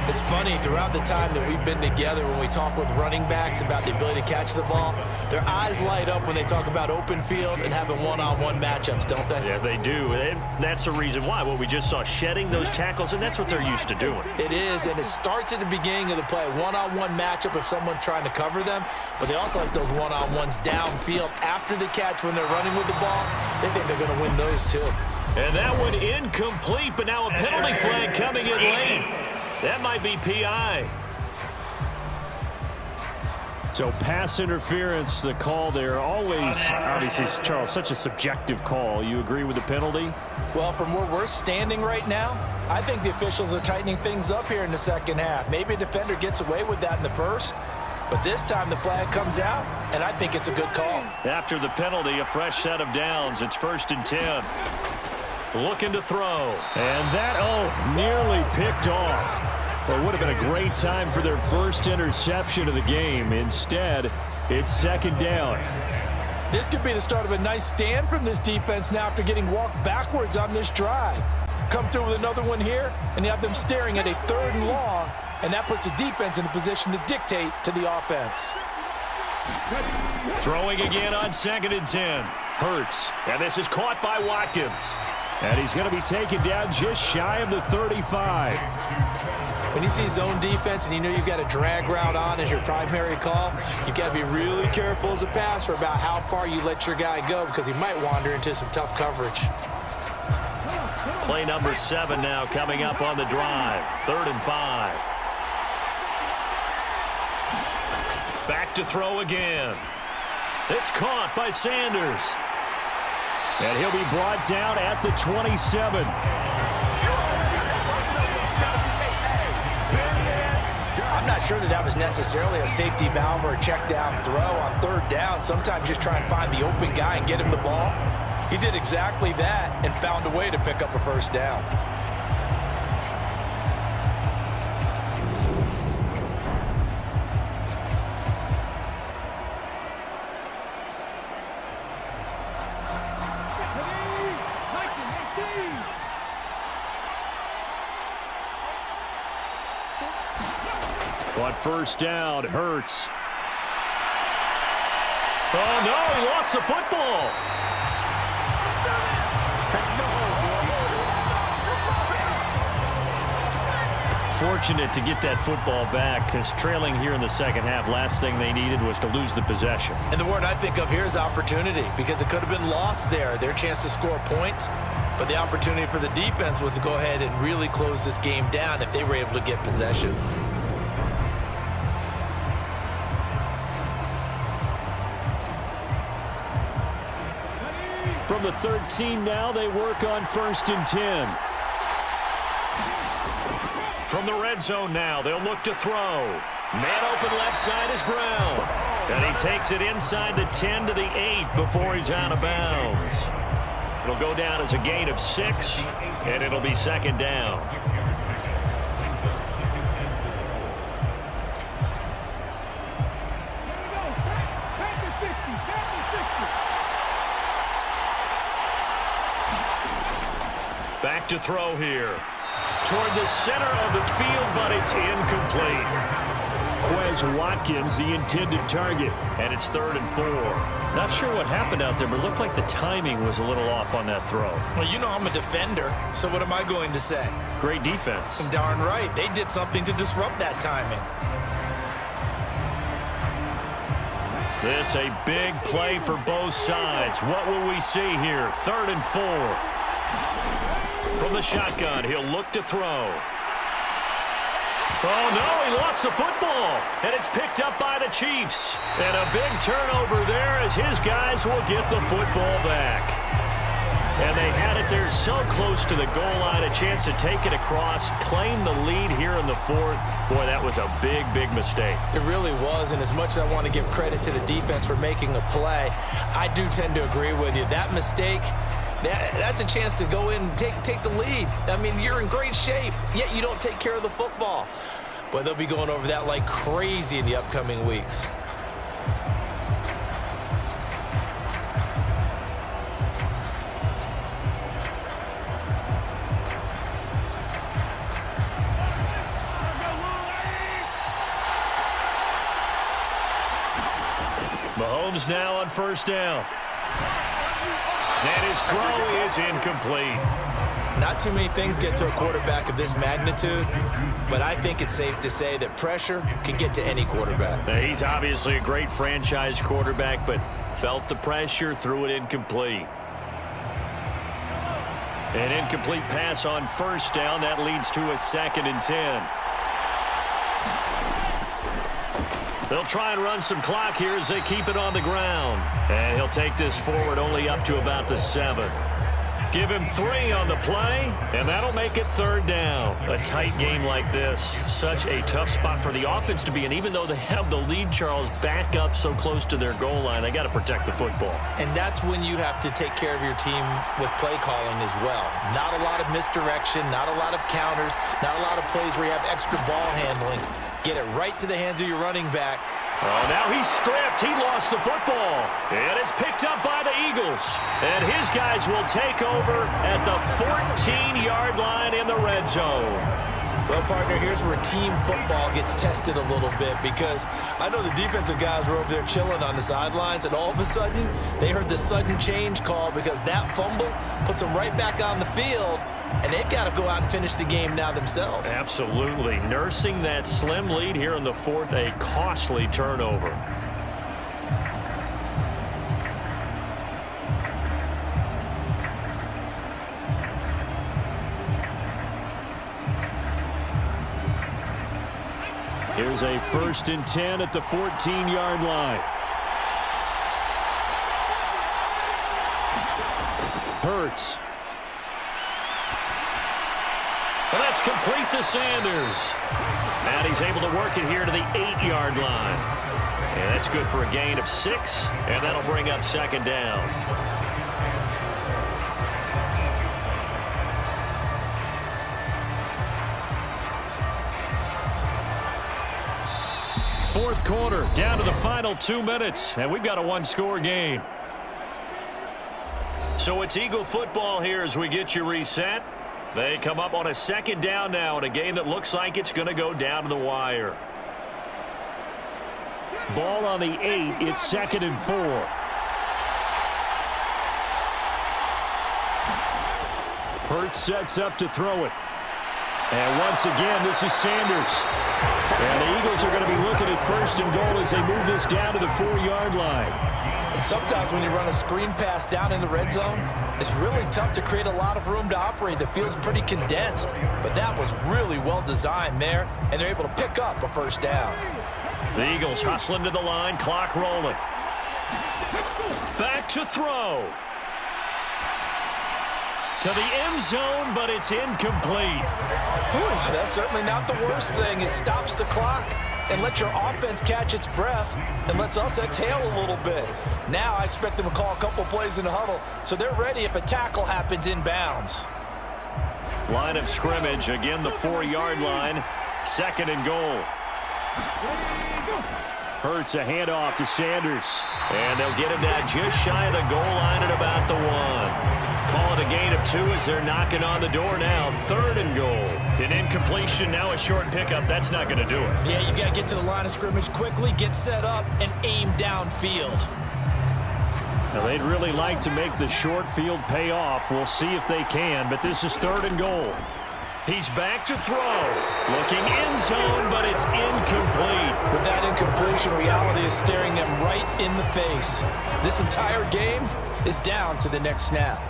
It's funny, throughout the time that we've been together, when we talk with running backs about the ability to catch the ball, their eyes light up when they talk about open field and having one-on-one matchups, don't they? Yeah, they do. And that's the reason why. What we just saw, shedding those tackles, and that's what they're used to doing. It is, and it starts at the beginning of the play. One-on-one matchup if someone's trying to cover them, but they also like those one-on-ones downfield after the catch when they're running with the ball. They think they're going to win those too. And that one incomplete, but now a penalty flag coming in late. That might be PI. So pass interference, the call there. Always, obviously, Charles, such a subjective call. You agree with the penalty? Well, from where we're standing right now, I think the officials are tightening things up here in the second half. Maybe a defender gets away with that in the first, but this time the flag comes out, and I think it's a good call. After the penalty, a fresh set of downs. It's 1st and 10. Looking to throw. And that, nearly picked off. Well, it would have been a great time for their first interception of the game. Instead, it's 2nd down. This could be the start of a nice stand from this defense now after getting walked backwards on this drive. Come through with another one here, and you have them staring at a 3rd and long, and that puts the defense in a position to dictate to the offense. Throwing again on 2nd and 10. Hurts, and this is caught by Watkins. And he's going to be taken down just shy of the 35. When you see zone defense and you know you've got a drag route on as your primary call, you've got to be really careful as a passer about how far you let your guy go because he might wander into some tough coverage. Play number 7 now coming up on the drive. 3rd and 5. Back to throw again. It's caught by Sanders. And he'll be brought down at the 27. sure that was necessarily a safety valve or a check down throw on third down. Sometimes just try and find the open guy and get him the ball. He did exactly that and found a way to pick up a first down. On first down, Hurts. Oh, no, he lost the football. Fortunate to get that football back, because trailing here in the second half, last thing they needed was to lose the possession. And the word I think of here is opportunity, because it could have been lost there, their chance to score points. But the opportunity for the defense was to go ahead and really close this game down if they were able to get possession. From the 13 now, they work on 1st and 10. From the red zone now, they'll look to throw. Man open left side is Brown. And he takes it inside the 10 to the 8 before he's out of bounds. It'll go down as a gain of 6, and it'll be second down. Back to throw here. Toward the center of the field, but it's incomplete. Quez Watkins, the intended target, and it's 3rd and 4. Not sure what happened out there, but it looked like the timing was a little off on that throw. Well, you know I'm a defender, so what am I going to say? Great defense. Darn right. They did something to disrupt that timing. This a big play for both sides. What will we see here? 3rd and 4. From the shotgun, he'll look to throw. Oh, no, he lost the football, and it's picked up by the Chiefs. And a big turnover there as his guys will get the football back. And they had it there so close to the goal line, a chance to take it across, claim the lead here in the 4th. Boy, that was a big, big mistake. It really was, and as much as I want to give credit to the defense for making a play, I do tend to agree with you. That mistake, that's a chance to go in and take the lead. I mean, you're in great shape, yet you don't take care of the football. But they'll be going over that like crazy in the upcoming weeks. Mahomes now on 1st down. And his throw is incomplete. Not too many things get to a quarterback of this magnitude, but I think it's safe to say that pressure can get to any quarterback. Now, he's obviously a great franchise quarterback, but felt the pressure, threw it incomplete. An incomplete pass on 1st down. That leads to a 2nd and 10. They'll try and run some clock here as they keep it on the ground. And he'll take this forward only up to about the 7. Give him 3 on the play, and that'll make it 3rd down. A tight game like this, such a tough spot for the offense to be in. Even though they have the lead, Charles, back up so close to their goal line, they got to protect the football. And that's when you have to take care of your team with play calling as well. Not a lot of misdirection, not a lot of counters, not a lot of plays where you have extra ball handling. Get it right to the hands of your running back. Oh, now he's stripped. He lost the football. And it's picked up by the Eagles. And his guys will take over at the 14-yard line in the red zone. Well, partner, here's where team football gets tested a little bit, because I know the defensive guys were over there chilling on the sidelines, and all of a sudden they heard the sudden change call because that fumble puts them right back on the field, and they've got to go out and finish the game now themselves. Absolutely. Nursing that slim lead here in the 4th, a costly turnover. Here's a 1st and 10 at the 14-yard line. And that's complete to Sanders. And he's able to work it here to the 8-yard line. And that's good for a gain of 6, and that'll bring up second down. Fourth quarter, down to the final 2 minutes, and we've got a one-score game. So it's Eagle football here as we get you reset. They come up on a second down now in a game that looks like it's going to go down to the wire. Ball on the 8. It's 2nd and 4. Hurts sets up to throw it. And once again, this is Sanders. And the Eagles are going to be looking at 1st and goal as they move this down to the 4-yard line. And sometimes when you run a screen pass down in the red zone, it's really tough to create a lot of room to operate. The field's pretty condensed. But that was really well designed there, and they're able to pick up a 1st down. The Eagles hustling to the line, clock rolling. Back to throw. To the end zone, but it's incomplete. Whew, that's certainly not the worst thing. It stops the clock and lets your offense catch its breath and lets us exhale a little bit. Now I expect them to call a couple plays in the huddle so they're ready if a tackle happens inbounds. Line of scrimmage, again the 4-yard line, 2nd and goal. Hurts a handoff to Sanders. And they'll get him down just shy of the goal line at about the 1. Call it a gain of 2 as they're knocking on the door now. 3rd and goal. An incompletion, now a short pickup. That's not going to do it. Yeah, you've got to get to the line of scrimmage quickly, get set up, and aim downfield. Now, they'd really like to make the short field pay off. We'll see if they can, but this is 3rd and goal. He's back to throw. Looking end zone, but it's incomplete. With that incompletion, reality is staring them right in the face. This entire game is down to the next snap.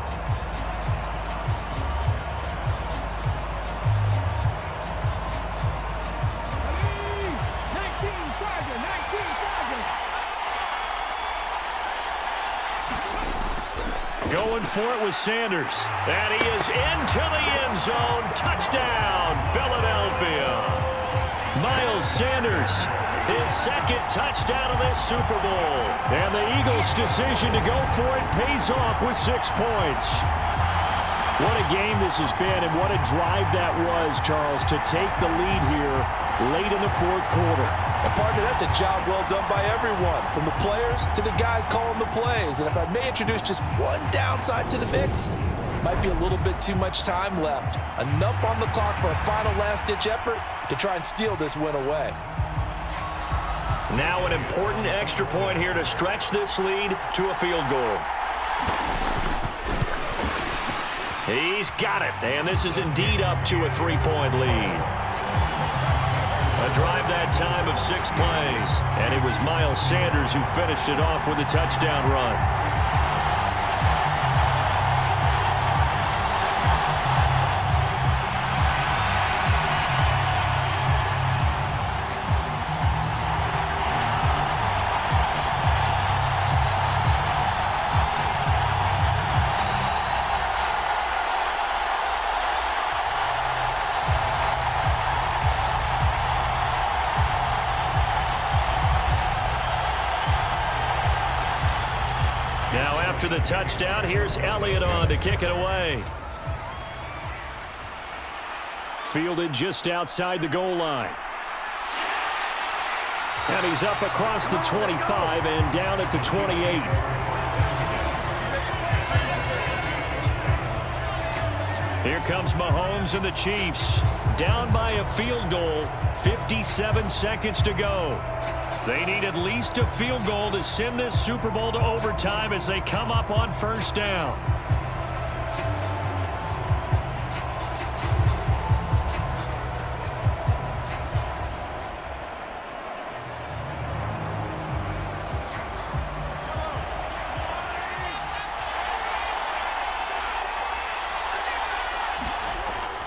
Going for it with Sanders. And he is into the end zone. Touchdown, Philadelphia. Miles Sanders, his 2nd touchdown of this Super Bowl. And the Eagles' decision to go for it pays off with 6 points. What a game this has been, and what a drive that was, Charles, to take the lead here late in the 4th quarter. And partner, that's a job well done by everyone, from the players to the guys calling the plays. And if I may introduce just one downside to the mix, might be a little bit too much time left. Enough on the clock for a final last-ditch effort to try and steal this win away. Now an important extra point here to stretch this lead to a field goal. He's got it, and this is indeed up to a 3-point lead. A drive that time of 6 plays, and it was Miles Sanders who finished it off with a touchdown run. After the touchdown, here's Elliott on to kick it away. Fielded just outside the goal line. And he's up across the 25 and down at the 28. Here comes Mahomes and the Chiefs. Down by a field goal, 57 seconds to go. They need at least a field goal to send this Super Bowl to overtime as they come up on 1st down.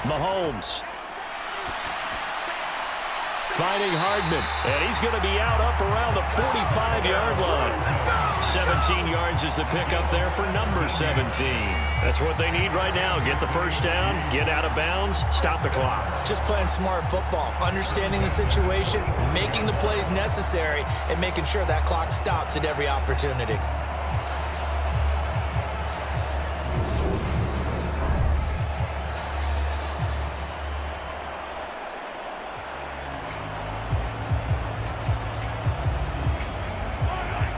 Mahomes. Finding Hardman, and he's going to be out up around the 45-yard line. 17 yards is the pickup there for number 17. That's what they need right now. Get the first down, get out of bounds, stop the clock. Just playing smart football, understanding the situation, making the plays necessary, and making sure that clock stops at every opportunity.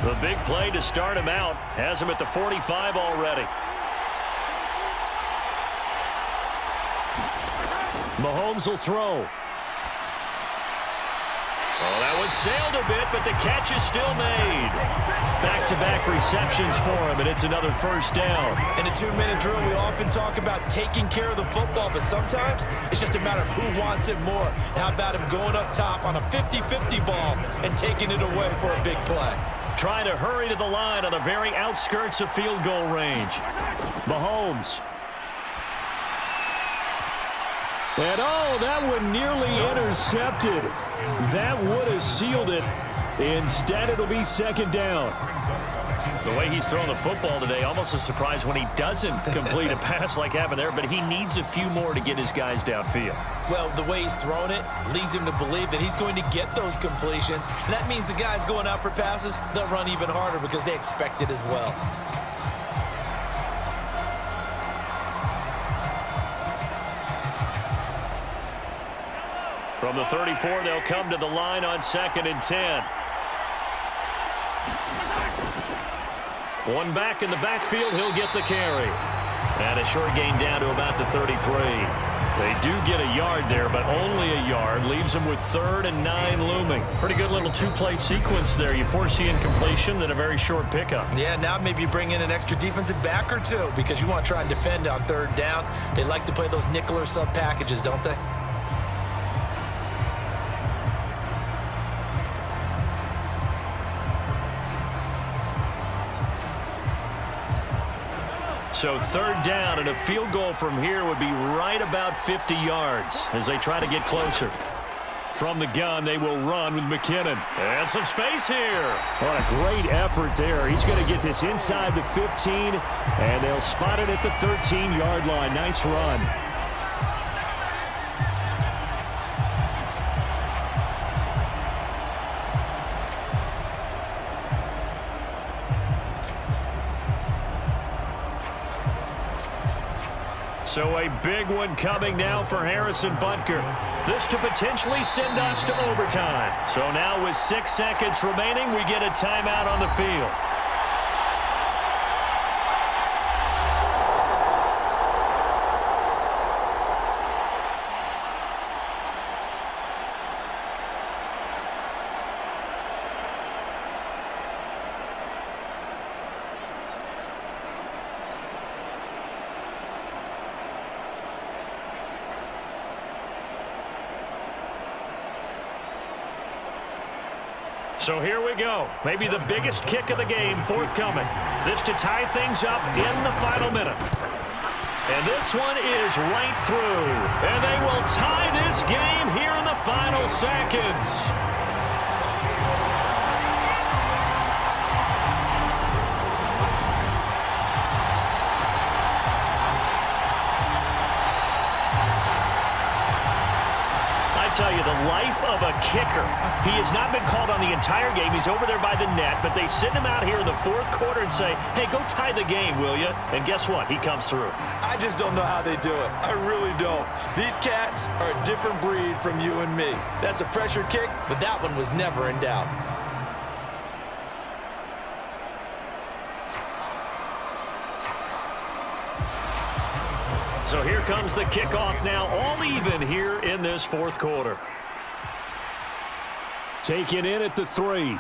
The big play to start him out has him at the 45 already. Mahomes will throw. Oh, that one sailed a bit, but the catch is still made. Back-to-back receptions for him, and it's another first down. In a 2-minute drill, we often talk about taking care of the football, but sometimes it's just a matter of who wants it more. How about him going up top on a 50-50 ball and taking it away for a big play? Trying to hurry to the line on the very outskirts of field goal range. Mahomes. And oh, that one nearly intercepted. That would have sealed it. Instead, it'll be second down. The way he's thrown the football today, almost a surprise when he doesn't complete a pass like happened there, but he needs a few more to get his guys downfield. Well, the way he's thrown it leads him to believe that he's going to get those completions. And that means the guys going out for passes, they'll run even harder because they expect it as well. From the 34, they'll come to the line on 2nd and 10. One back in the backfield, he'll get the carry. And a short gain down to about the 33. They do get a yard there, but only a yard. Leaves them with 3rd and 9 looming. Pretty good little two-play sequence there. You foresee incompletion, then a very short pickup. Yeah, now maybe you bring in an extra defensive back or two because you want to try and defend on 3rd down. They like to play those nickel or sub packages, don't they? So 3rd down, and a field goal from here would be right about 50 yards as they try to get closer. From the gun, they will run with McKinnon. And some space here. What a great effort there. He's going to get this inside the 15, and they'll spot it at the 13-yard line. Nice run. So a big one coming now for Harrison Butker. This to potentially send us to overtime. So now with 6 seconds remaining, we get a timeout on the field. So here we go. Maybe the biggest kick of the game forthcoming. This to tie things up in the final minute. And this one is right through. And they will tie this game here in the final seconds. Tell you, the life of a kicker. He has not been called on the entire game. He's over there by the net, but they send him out here in the 4th quarter and say, hey, go tie the game, will you? And guess what? He comes through. I just don't know how they do it. I really don't. These cats are a different breed from you and me. That's a pressure kick, but that one was never in doubt. So here comes the kickoff now, all even here in this 4th quarter. Taken in at the 3.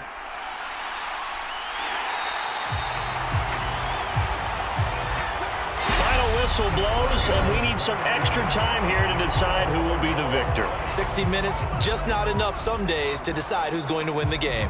Final whistle blows, and we need some extra time here to decide who will be the victor. 60 minutes, just not enough some days to decide who's going to win the game.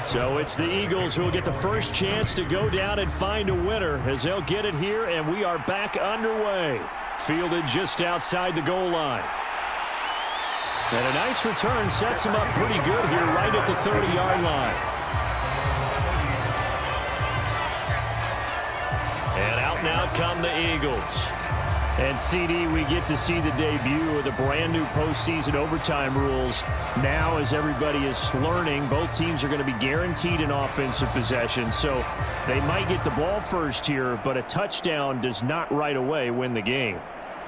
So it's the Eagles who will get the first chance to go down and find a winner as they'll get it here, and we are back underway. Fielded just outside the goal line. And a nice return sets him up pretty good here right at the 30-yard line. And out now come the Eagles. And, CD, we get to see the debut of the brand-new postseason overtime rules. Now, as everybody is learning, both teams are going to be guaranteed an offensive possession. So they might get the ball first here, but a touchdown does not right away win the game.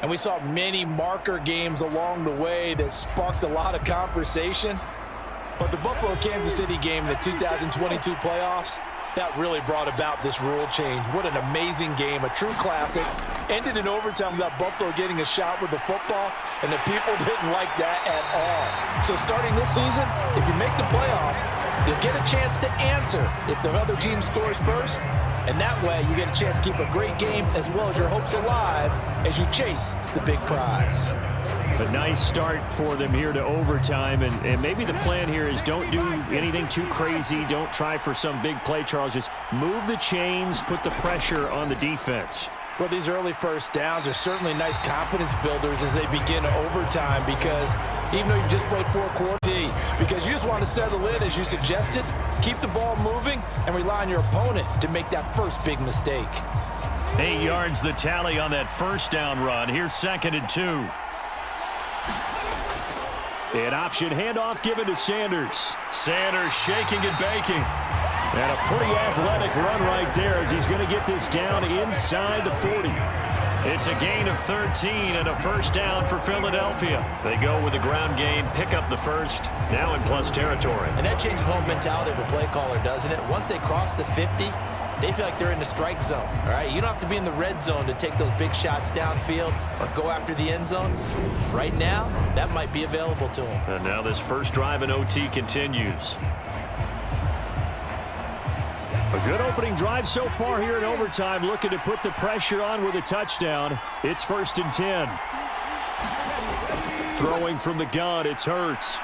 And we saw many marker games along the way that sparked a lot of conversation. But the Buffalo-Kansas City game in the 2022 playoffs, that really brought about this rule change. What an amazing game, a true classic. Ended in overtime without Buffalo getting a shot with the football, and the people didn't like that at all. So starting this season, if you make the playoffs, you'll get a chance to answer if the other team scores first, and that way you get a chance to keep a great game as well as your hopes alive as you chase the big prize. A nice start for them here to overtime, and maybe the plan here is don't do anything too crazy. Don't try for some big play, Charles. Just move the chains, put the pressure on the defense. Well, these early first downs are certainly nice confidence builders as they begin overtime, because even though you've just played 4 quarters, because you just want to settle in, as you suggested, keep the ball moving and rely on your opponent to make that first big mistake. 8 yards the tally on that first down run. Here's 2nd and 2. An option handoff given to Sanders. Sanders shaking and baking. And a pretty athletic run right there as he's going to get this down inside the 40. It's a gain of 13 and a first down for Philadelphia. They go with the ground game, pick up the first, now in plus territory. And that changes the whole mentality of a play caller, doesn't it? Once they cross the 50, they feel like they're in the strike zone, all right? You don't have to be in the red zone to take those big shots downfield or go after the end zone. Right now, that might be available to them. And now this first drive in OT continues. A good opening drive so far here in overtime, looking to put the pressure on with a touchdown. It's 1st and 10. Throwing from the gun, it's Hurts.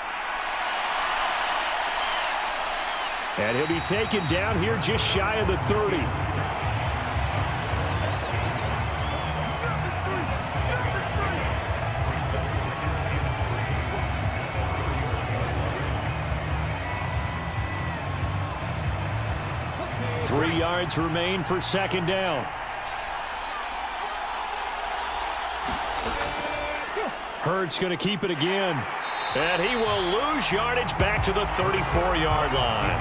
And he'll be taken down here just shy of the 30. Three yards remain for 2nd down. Hurts going to keep it again. And he will lose yardage back to the 34-yard line.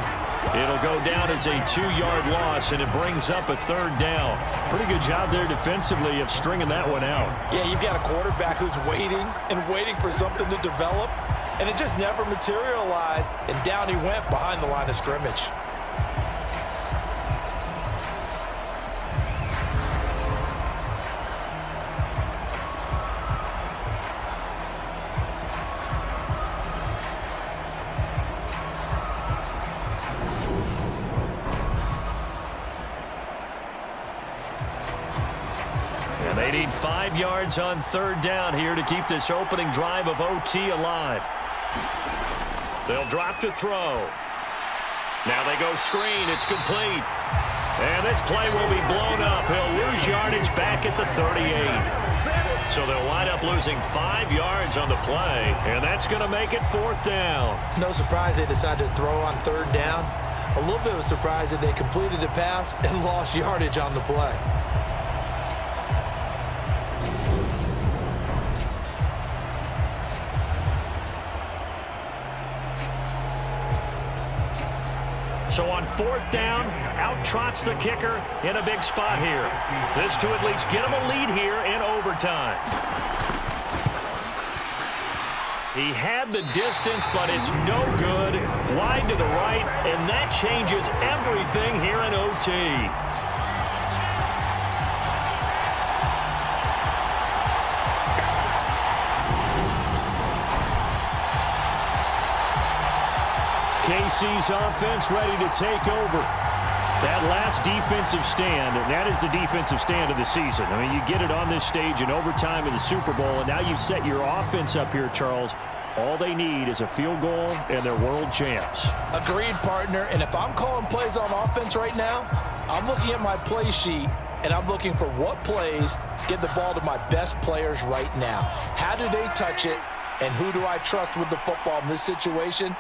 It'll go down as a 2-yard loss, and it brings up a 3rd down. Pretty good job there defensively of stringing that one out. Yeah, you've got a quarterback who's waiting and waiting for something to develop, and it just never materialized, and down he went behind the line of scrimmage. They need 5 yards on 3rd down here to keep this opening drive of OT alive. They'll drop to throw. Now they go screen. It's complete. And this play will be blown up. He'll lose yardage back at the 38. So they'll wind up losing 5 yards on the play, and that's going to make it 4th down. No surprise they decided to throw on 3rd down. A little bit of a surprise that they completed the pass and lost yardage on the play. So on 4th down, out trots the kicker in a big spot here. This to at least get him a lead here in overtime. He had the distance, but it's no good. Wide to the right, and that changes everything here in OT. KC's offense ready to take over. That last defensive stand, that is the defensive stand of the season. I mean, you get it on this stage in overtime of the Super Bowl, and now you've set your offense up here, Charles, All they need is a field goal, and they're world champs. Agreed, partner. And if I'm calling plays on offense right now, I'm looking at my play sheet, and I'm looking for what plays get the ball to my best players right now. How do they touch it, and who do I trust with the football in this situation?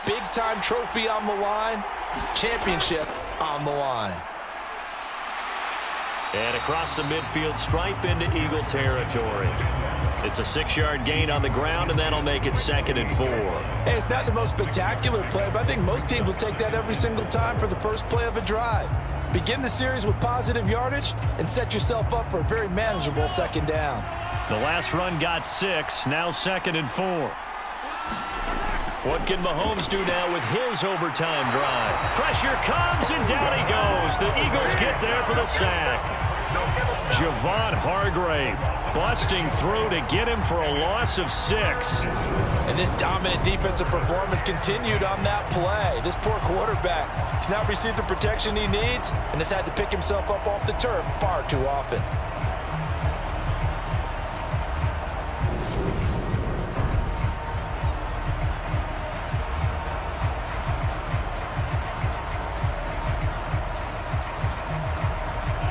Big-time trophy on the line, championship on the line. And across the midfield stripe into Eagle territory. It's a 6-yard gain on the ground, and that'll make it 2nd and 4. Hey, it's not the most spectacular play, but I think most teams will take that every single time for the first play of a drive. Begin the series with positive yardage and set yourself up for a very manageable 2nd down. The last run got 6, now 2nd and 4. What can Mahomes do now with his overtime drive? Pressure comes, and down he goes. The Eagles get there for the sack. Javon Hargrave busting through to get him for a loss of 6. And this dominant defensive performance continued on that play. This poor quarterback, he's not received the protection he needs and has had to pick himself up off the turf far too often.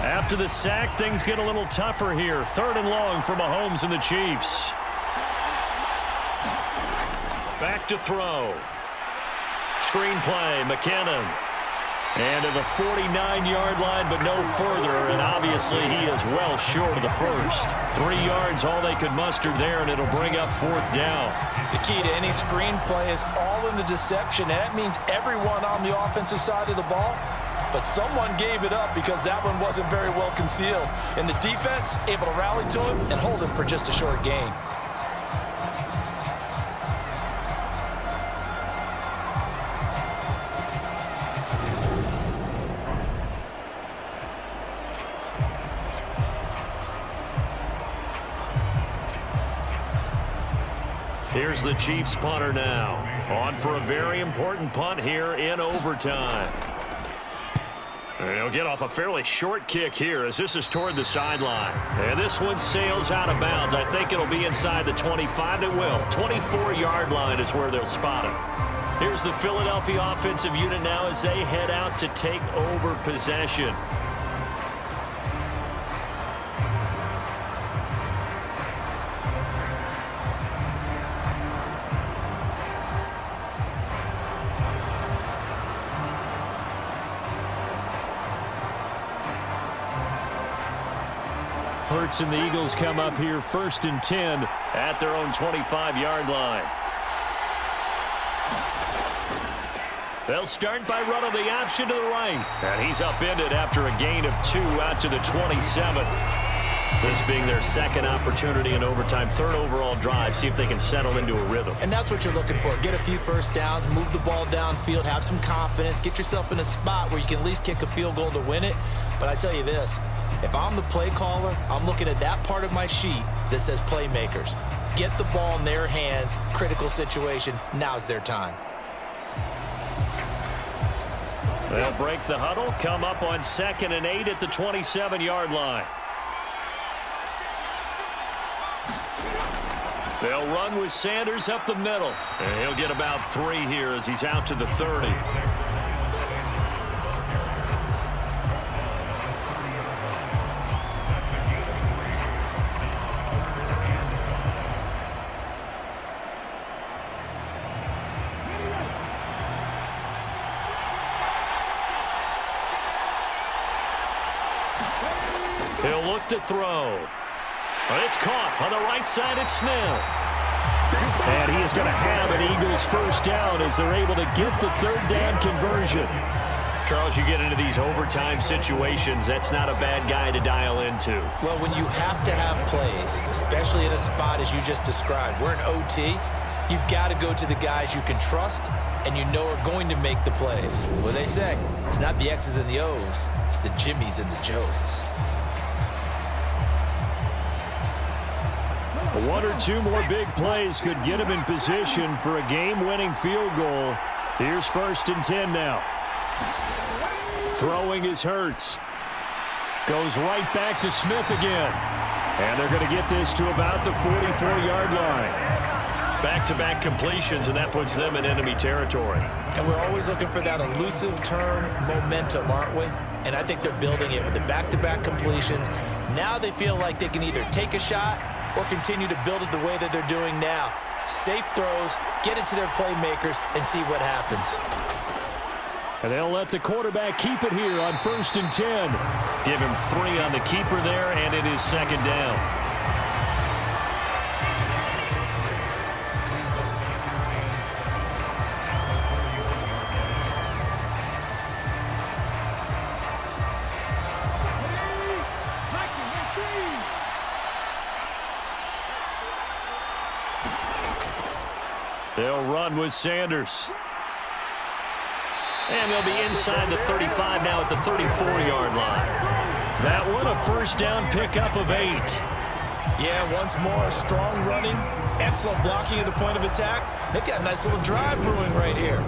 After the sack, things get a little tougher here. 3rd and long for Mahomes and the Chiefs. Back to throw. Screen play, McKinnon. And to the 49-yard line, but no further. And obviously, he is well short of the first. 3 yards, all they could muster there, and it'll bring up 4th down. The key to any screen play is all in the deception. And that means everyone on the offensive side of the ball. But someone gave it up because that one wasn't very well concealed. And the defense able to rally to him and hold him for just a short gain. Here's the Chiefs punter now. On for a very important punt here in overtime. He'll get off a fairly short kick here as this is toward the sideline. And this one sails out of bounds. I think it'll be inside the 25. It will. 24-yard line is where they'll spot it. Here's the Philadelphia offensive unit now as they head out to take over possession. Hurts and the Eagles come up here 1st and 10 at their own 25-yard line. They'll start by running the option to the right. And he's upended after a gain of 2 out to the 27. This being their 2nd opportunity in overtime, 3rd overall drive. See if they can settle into a rhythm. And that's what you're looking for. Get a few first downs, move the ball downfield, have some confidence, get yourself in a spot where you can at least kick a field goal to win it. But I tell you this, if I'm the play caller, I'm looking at that part of my sheet that says playmakers. Get the ball in their hands, critical situation, now's their time. They'll break the huddle, come up on 2nd and 8 at the 27-yard line. They'll run with Sanders up the middle. And he'll get about 3 here as he's out to the 30. He'll look to throw. But it's caught on the right side at Smith. And he is going to have an Eagles first down as they're able to get the 3rd down conversion. Charles, you get into these overtime situations, that's not a bad guy to dial into. Well, when you have to have plays, especially in a spot as you just described, we're in OT, you've got to go to the guys you can trust and you know are going to make the plays. What they say, it's not the X's and the O's, it's the Jimmys and the Joes. 1 or 2 more big plays could get him in position for a game-winning field goal. Here's 1st and 10 now. Throwing is Hurts. Goes right back to Smith again. And they're going to get this to about the 44-yard line. Back-to-back completions, and that puts them in enemy territory. And we're always looking for that elusive term, momentum, aren't we? And I think they're building it with the back-to-back completions. Now they feel like they can either take a shot or continue to build it the way that they're doing now. Safe throws, get it to their playmakers, and see what happens. And they'll let the quarterback keep it here on 1st and 10. Give him 3 on the keeper there, and it is 2nd down. They'll run with Sanders. And they'll be inside the 35 now at the 34-yard line. That one, a 1st down pickup of 8. Yeah, once more, strong running, excellent blocking at the point of attack. They've got a nice little drive brewing right here.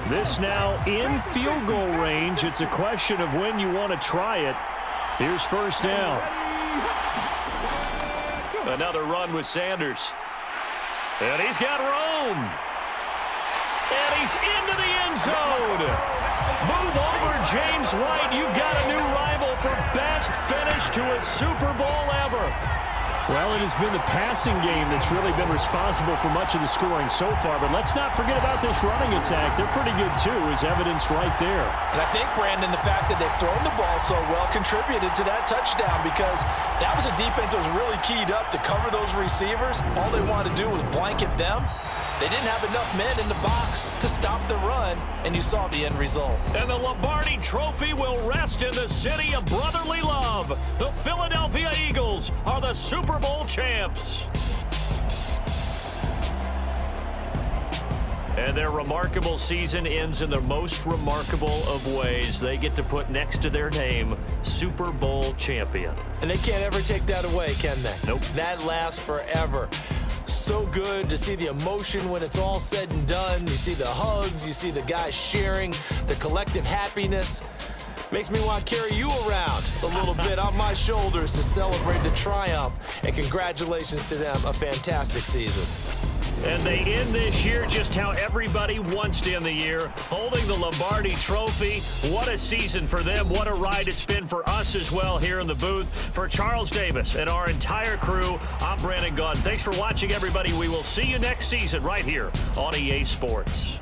This now in field goal range. It's a question of when you want to try it. Here's 1st down. Another run with Sanders. And he's got room. And he's into the end zone. Move over, James White. You've got a new rival for best finish to a Super Bowl ever. Well, it has been the passing game that's really been responsible for much of the scoring so far. But let's not forget about this running attack. They're pretty good, too, as evidenced right there. And I think, Brandon, the fact that they've thrown the ball so well contributed to that touchdown, because that was a defense that was really keyed up to cover those receivers. All they wanted to do was blanket them. They didn't have enough men in the box to stop the run, and you saw the end result. And the Lombardi Trophy will rest in the city of brotherly love. The Philadelphia Eagles are the Super Bowl champs. And their remarkable season ends in the most remarkable of ways. They get to put next to their name, Super Bowl champion. And they can't ever take that away, can they? Nope. That lasts forever. So good to see the emotion when it's all said and done. You see the hugs, you see the guys sharing, the collective happiness. Makes me want to carry you around a little bit on my shoulders to celebrate the triumph. And congratulations to them, a fantastic season. And they end this year just how everybody wants to end the year, holding the Lombardi Trophy. What a season for them. What a ride it's been for us as well here in the booth. For Charles Davis and our entire crew, I'm Brandon Gaudin. Thanks for watching, everybody. We will see you next season right here on EA Sports.